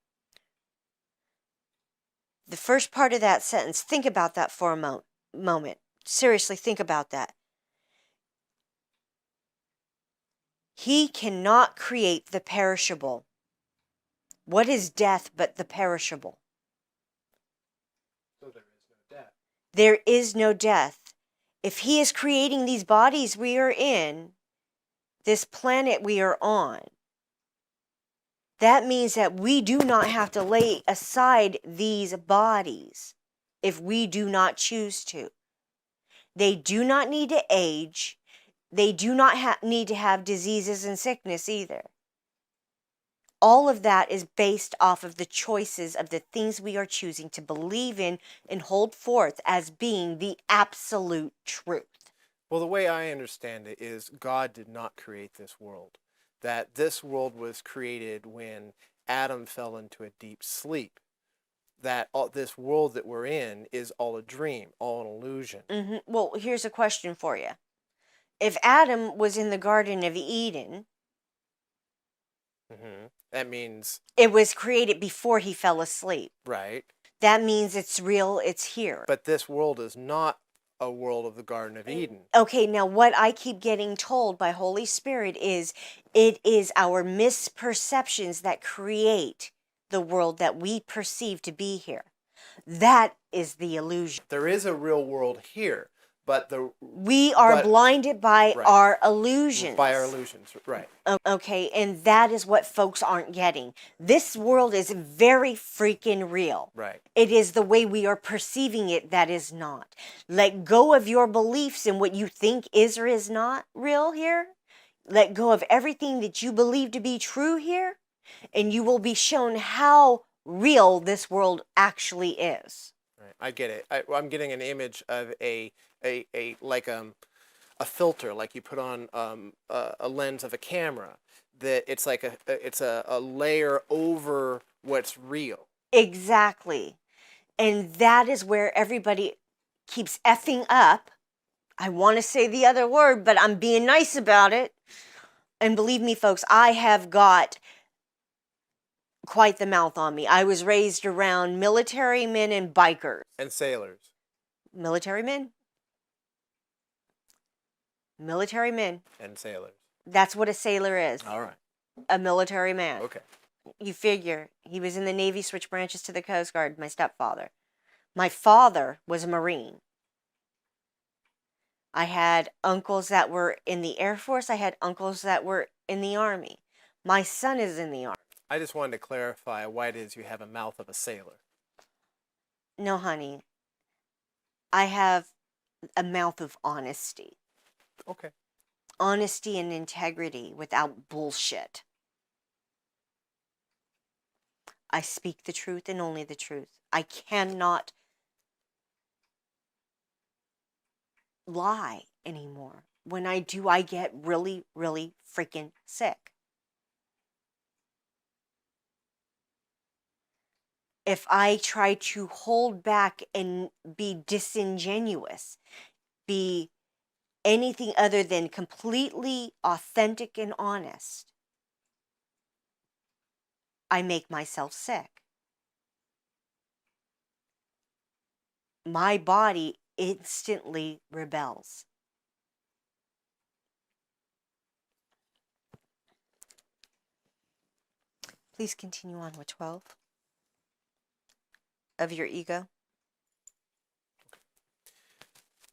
The first part of that sentence, think about that for a moment. Seriously, think about that. He cannot create the perishable. What is death but the perishable? So there is no death. There is no death. If he is creating these bodies we are in, this planet we are on, that means that we do not have to lay aside these bodies if we do not choose to. They do not need to age. They do not need to have diseases and sickness either. All of that is based off of the choices of the things we are choosing to believe in and hold forth as being the absolute truth. Well, the way I understand it is God did not create this world. That this world was created when Adam fell into a deep sleep. That this world that we're in is all a dream, all an illusion. Mm-hmm. Well, here's a question for you. If Adam was in the Garden of Eden, that means it was created before he fell asleep. Right. That means it's real, it's here. But this world is not a world of the Garden of Eden. Okay, now what I keep getting told by Holy Spirit is it is our misperceptions that create the world that we perceive to be here. That is the illusion. There is a real world here, but we are blinded by right, our illusions. by our illusions, right. Okay, and that is what folks aren't getting. This world is very freaking real. Right. It is the way we are perceiving it that is not. Let go of your beliefs and what you think is or is not real here. Let go of everything that you believe to be true here, and you will be shown how real this world actually is. Right. I get it. I'm getting an image of a filter, like you put on a lens of a camera. That it's like a layer over what's real. Exactly. And that is where everybody keeps effing up. I want to say the other word, but I'm being nice about it. And believe me, folks, I have got quite the mouth on me. I was raised around military men and bikers. And sailors. Military men. Military men. And sailors. That's what a sailor is. All right. A military man. Okay. You figure, he was in the Navy, switched branches to the Coast Guard, my stepfather. My father was a Marine. I had uncles that were in the Air Force. I had uncles that were in the Army. My son is in the Army. I just wanted to clarify why it is you have a mouth of a sailor. No, honey. I have a mouth of honesty. Okay. Honesty and integrity without bullshit. I speak the truth and only the truth. I cannot lie anymore. When I do, I get really, really freaking sick. If I try to hold back and be disingenuous, be anything other than completely authentic and honest, I make myself sick. My body instantly rebels. Please continue on with 12 of your ego.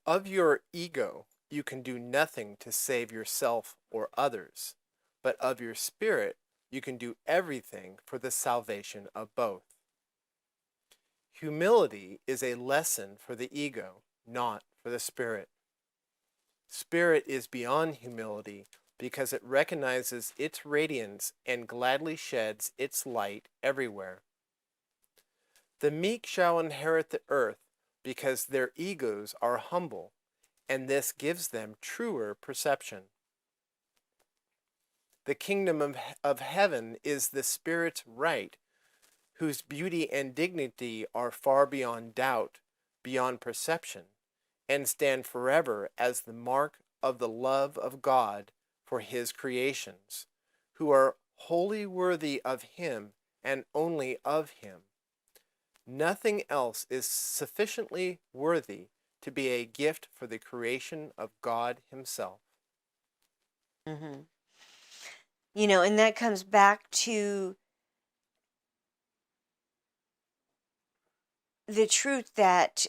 Of your ego, you can do nothing to save yourself or others, but of your spirit, you can do everything for the salvation of both. Humility is a lesson for the ego, not for the spirit. Spirit is beyond humility because it recognizes its radiance and gladly sheds its light everywhere. The meek shall inherit the earth because their egos are humble, and this gives them truer perception. The kingdom of heaven is the Spirit's right, whose beauty and dignity are far beyond doubt, beyond perception, and stand forever as the mark of the love of God for his creations, who are wholly worthy of him and only of him. Nothing else is sufficiently worthy to be a gift for the creation of God himself. Mm-hmm. You know, and that comes back to the truth that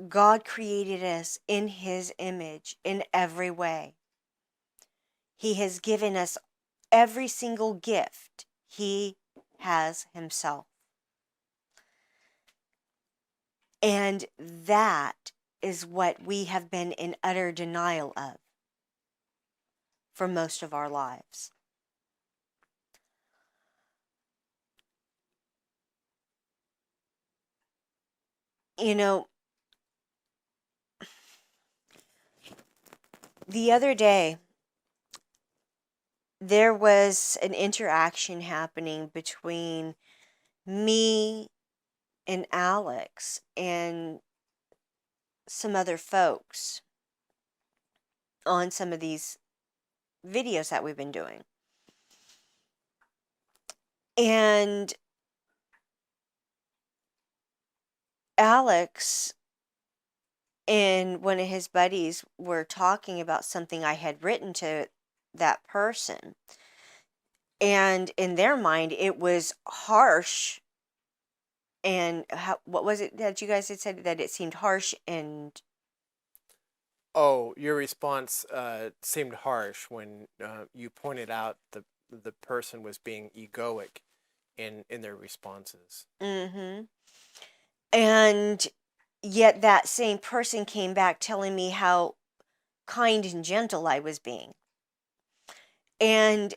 God created us in his image in every way. He has given us every single gift he has himself. And that is what we have been in utter denial of for most of our lives. You know, the other day, there was an interaction happening between me and Alex and some other folks on some of these videos that we've been doing. And Alex and one of his buddies were talking about something I had written to that person. And in their mind, it was harsh. And what was it that you guys had said, that it seemed harsh and Oh, your response seemed harsh when you pointed out the person was being egoic in their responses. mm-hmm. And yet that same person came back telling me how kind and gentle I was being. And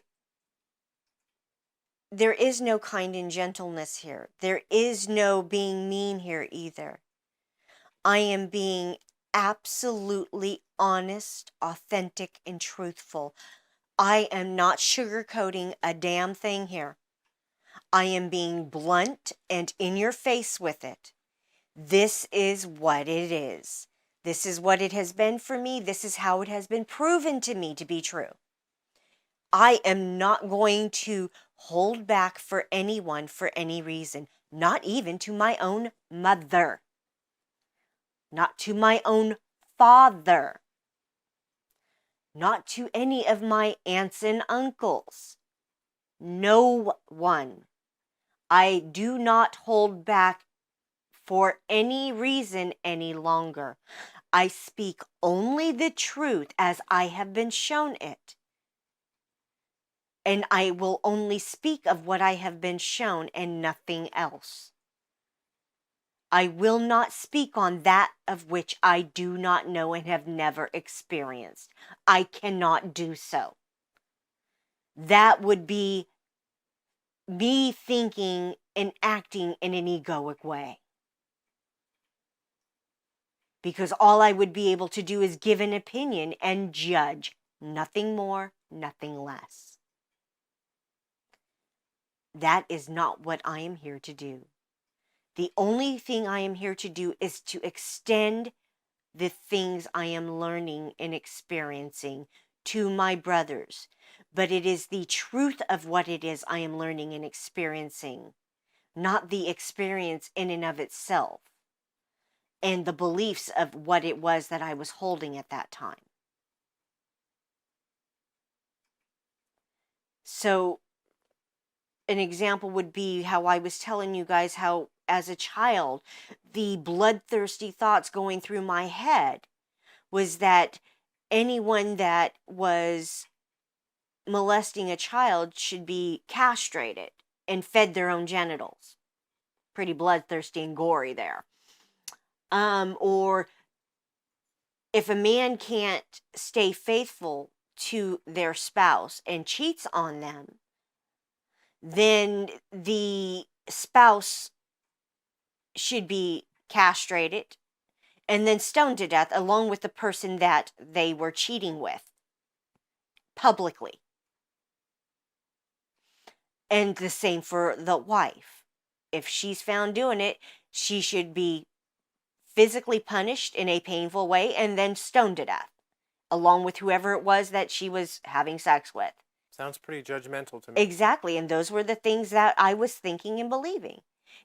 there is no kind and gentleness here. There is no being mean here either. I am being absolutely honest, authentic, and truthful. I am not sugarcoating a damn thing here. I am being blunt and in your face with it. This is what it is. This is what it has been for me. This is how it has been proven to me to be true. I am not going to hold back for anyone for any reason, not even to my own mother, not to my own father, not to any of my aunts and uncles. No one. I do not hold back for any reason any longer. I speak only the truth as I have been shown it. And I will only speak of what I have been shown and nothing else. I will not speak on that of which I do not know and have never experienced. I cannot do so. That would be me thinking and acting in an egoic way. Because all I would be able to do is give an opinion and judge. Nothing more, nothing less. That is not what I am here to do. The only thing I am here to do is to extend the things I am learning and experiencing to my brothers. But it is the truth of what it is I am learning and experiencing, not the experience in and of itself, and the beliefs of what it was that I was holding at that time. So, an example would be how I was telling you guys how, as a child, the bloodthirsty thoughts going through my head was that anyone that was molesting a child should be castrated and fed their own genitals. Pretty bloodthirsty and gory there. Or if a man can't stay faithful to their spouse and cheats on them, then the spouse should be castrated and then stoned to death along with the person that they were cheating with publicly. And the same for the wife. If she's found doing it, she should be physically punished in a painful way and then stoned to death, along with whoever it was that she was having sex with. Sounds pretty judgmental to me. Exactly. And those were the things that I was thinking and believing.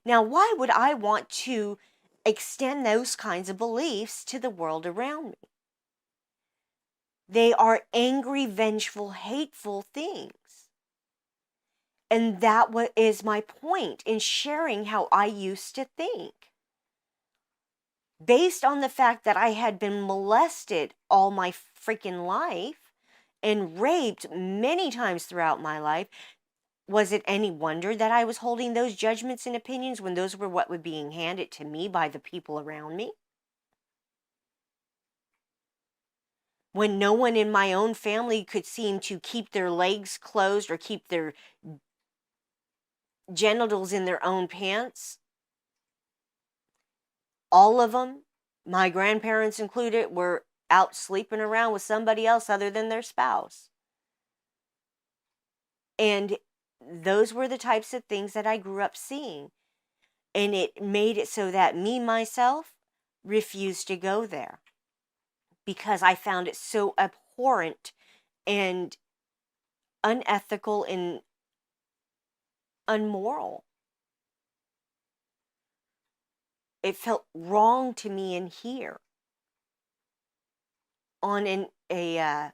Now, why would I want to extend those kinds of beliefs to the world around me? They are angry, vengeful, hateful things. And that is my point in sharing how I used to think. Based on the fact that I had been molested all my freaking life and raped many times throughout my life, was it any wonder that I was holding those judgments and opinions when those were what were being handed to me by the people around me? When no one in my own family could seem to keep their legs closed or keep their genitals in their own pants, all of them, my grandparents included, were out sleeping around with somebody else other than their spouse. And those were the types of things that I grew up seeing. And it made it so that me, myself, refused to go there because I found it so abhorrent and unethical and unmoral. It felt wrong to me in here. on a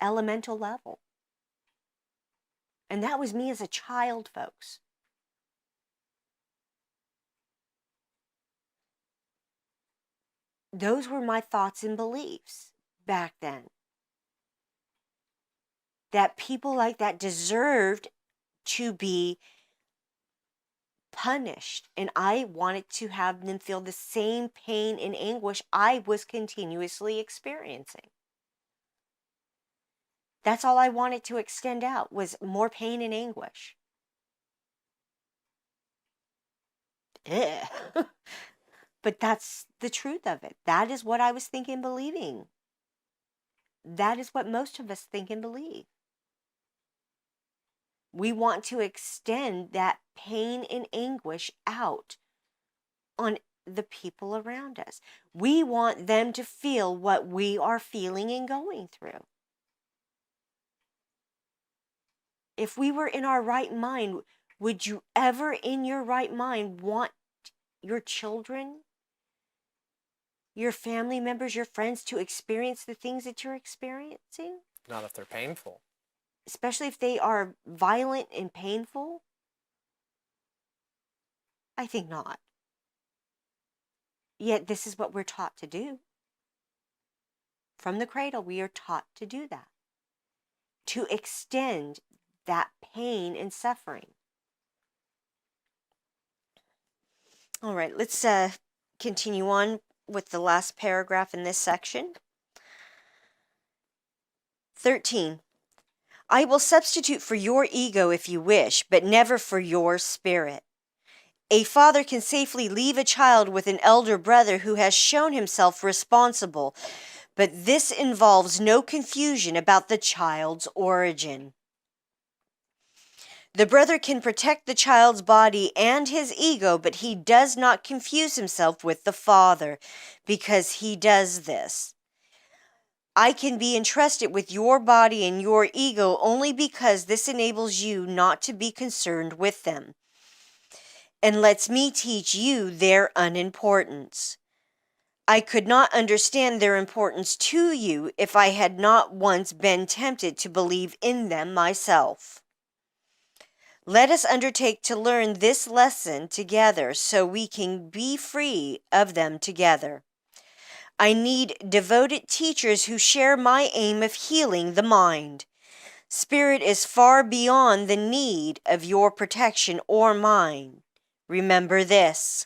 elemental level. And that was me as a child, folks. Those were my thoughts and beliefs back then. That people like that deserved to be punished. And I wanted to have them feel the same pain and anguish I was continuously experiencing. That's all I wanted to extend out, was more pain and anguish. Ugh. But that's the truth of it. That is what I was thinking and believing. That is what most of us think and believe. We want to extend that pain and anguish out on the people around us. We want them to feel what we are feeling and going through. If we were in our right mind, would you ever in your right mind want your children, your family members, your friends to experience the things that you're experiencing? Not if they're painful. Especially if they are violent and painful? I think not. Yet this is what we're taught to do. From the cradle, we are taught to do that. To extend that pain and suffering. All right, let's continue on with the last paragraph in this section. 13. I will substitute for your ego if you wish, but never for your spirit. A father can safely leave a child with an elder brother who has shown himself responsible, but this involves no confusion about the child's origin. The brother can protect the child's body and his ego, but he does not confuse himself with the father because he does this. I can be entrusted with your body and your ego only because this enables you not to be concerned with them and lets me teach you their unimportance. I could not understand their importance to you if I had not once been tempted to believe in them myself. Let us undertake to learn this lesson together so we can be free of them together. I need devoted teachers who share my aim of healing the mind. Spirit is far beyond the need of your protection or mine. Remember this.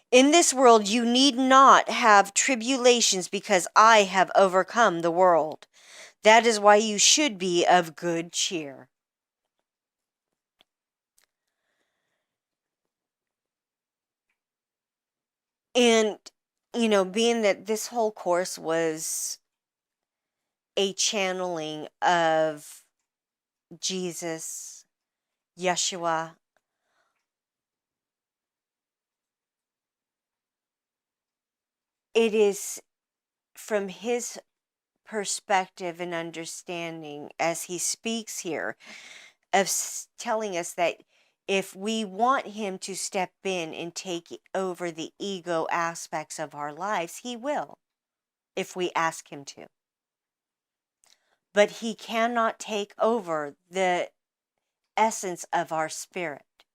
In this world you need not have tribulations because I have overcome the world. That is why you should be of good cheer. And, being that this whole course was a channeling of Jesus, Yeshua, it is from his perspective and understanding as he speaks here of telling us that if we want him to step in and take over the ego aspects of our lives, he will, if we ask him to. But he cannot take over the essence of our spirit.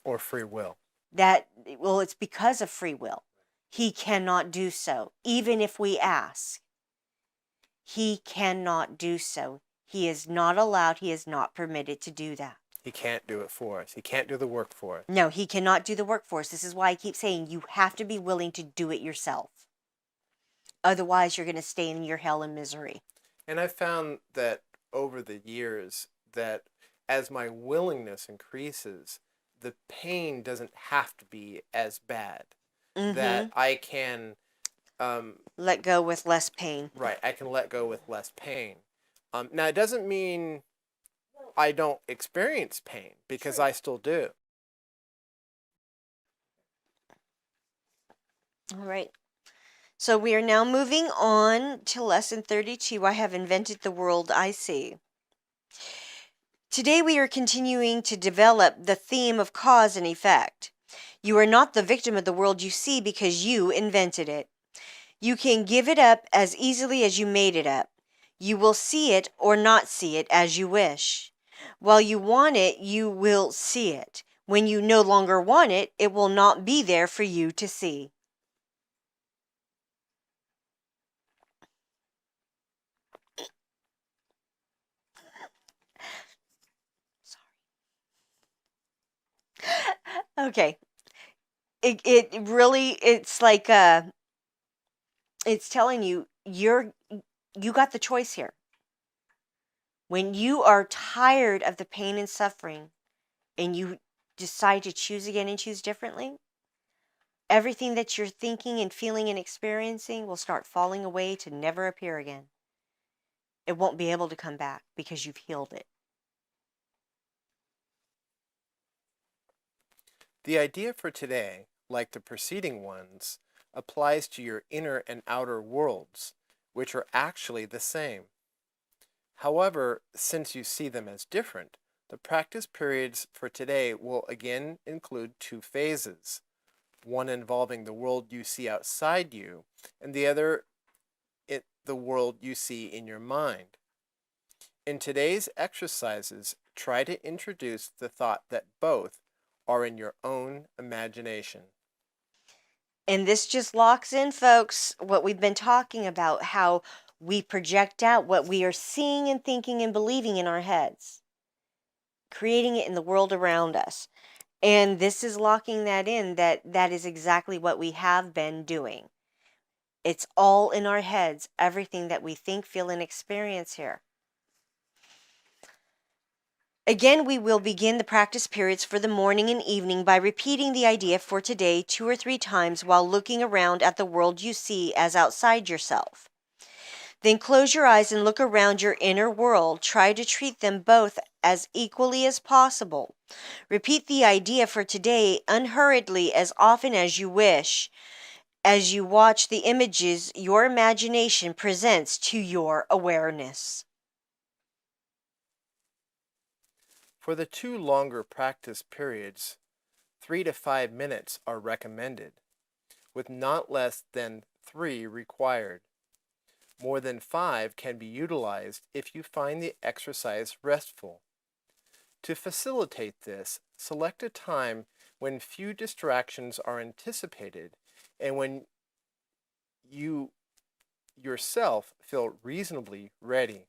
Or free will. It's because of free will. He cannot do so, even if we ask. He cannot do so. He is not allowed, he is not permitted to do that. He can't do it for us. He can't do the work for us. No, he cannot do the work for us. This is why I keep saying you have to be willing to do it yourself. Otherwise, you're going to stay in your hell and misery. And I've found that over the years that as my willingness increases, the pain doesn't have to be as bad. Mm-hmm. That I can... let go with less pain. Right, I can let go with less pain. Now, it doesn't mean I don't experience pain, because I still do. All right. So we are now moving on to lesson 32. I have invented the world I see. Today we are continuing to develop the theme of cause and effect. You are not the victim of the world you see because you invented it. You can give it up as easily as you made it up. You will see it or not see it as you wish. While you want it, you will see it. When you no longer want it, it will not be there for you to see. Okay. It really, it's like it's telling you you got the choice here. When you are tired of the pain and suffering and you decide to choose again and choose differently, everything that you're thinking and feeling and experiencing will start falling away to never appear again. It won't be able to come back because you've healed it. The idea for today, like the preceding ones, applies to your inner and outer worlds, which are actually the same. However, since you see them as different, the practice periods for today will again include two phases, one involving the world you see outside you, and the other the world you see in your mind. In today's exercises, try to introduce the thought that both are in your own imagination. And this just locks in, folks, what we've been talking about, how we project out what we are seeing and thinking and believing in our heads, creating it in the world around us. And this is locking that in, that is exactly what we have been doing. It's all in our heads, everything that we think, feel, and experience here. Again, we will begin the practice periods for the morning and evening by repeating the idea for today 2 or 3 times while looking around at the world you see as outside yourself. Then close your eyes and look around your inner world. Try to treat them both as equally as possible. Repeat the idea for today unhurriedly as often as you wish, as you watch the images your imagination presents to your awareness. For the two longer practice periods, 3 to 5 minutes are recommended, with not less than 3 required. More than 5 can be utilized if you find the exercise restful. To facilitate this, select a time when few distractions are anticipated and when you yourself feel reasonably ready.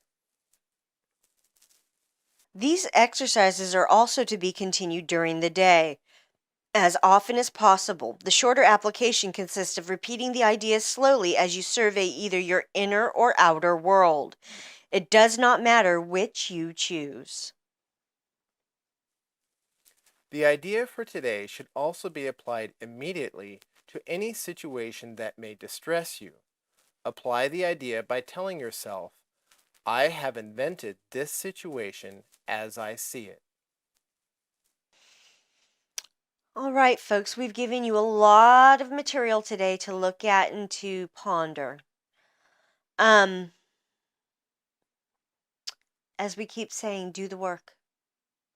These exercises are also to be continued during the day, as often as possible. The shorter application consists of repeating the ideas slowly as you survey either your inner or outer world. It does not matter which you choose. The idea for today should also be applied immediately to any situation that may distress you. Apply the idea by telling yourself, I have invented this situation as I see it. All right, folks, we've given you a lot of material today to look at and to ponder. As we keep saying, do the work.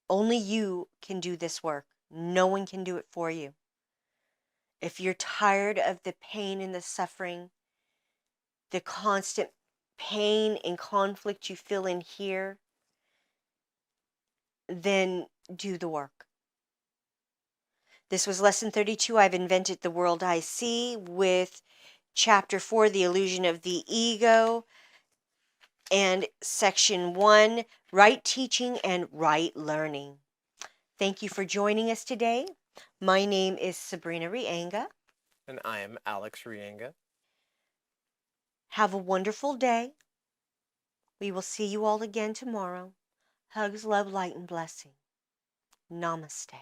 Only you can do this work. No one can do it for you. If you're tired of the pain and the suffering, the constant pain and conflict you feel in here, then do the work. This was lesson 32. I've invented the world I see, with chapter 4, the illusion of the ego, and section 1, right teaching and right learning. Thank you for joining us today. My name is Sabrina Reyenga. And I am Alex Reyenga. Have a wonderful day. We will see you all again tomorrow. Hugs, love, light, and blessing. Namaste.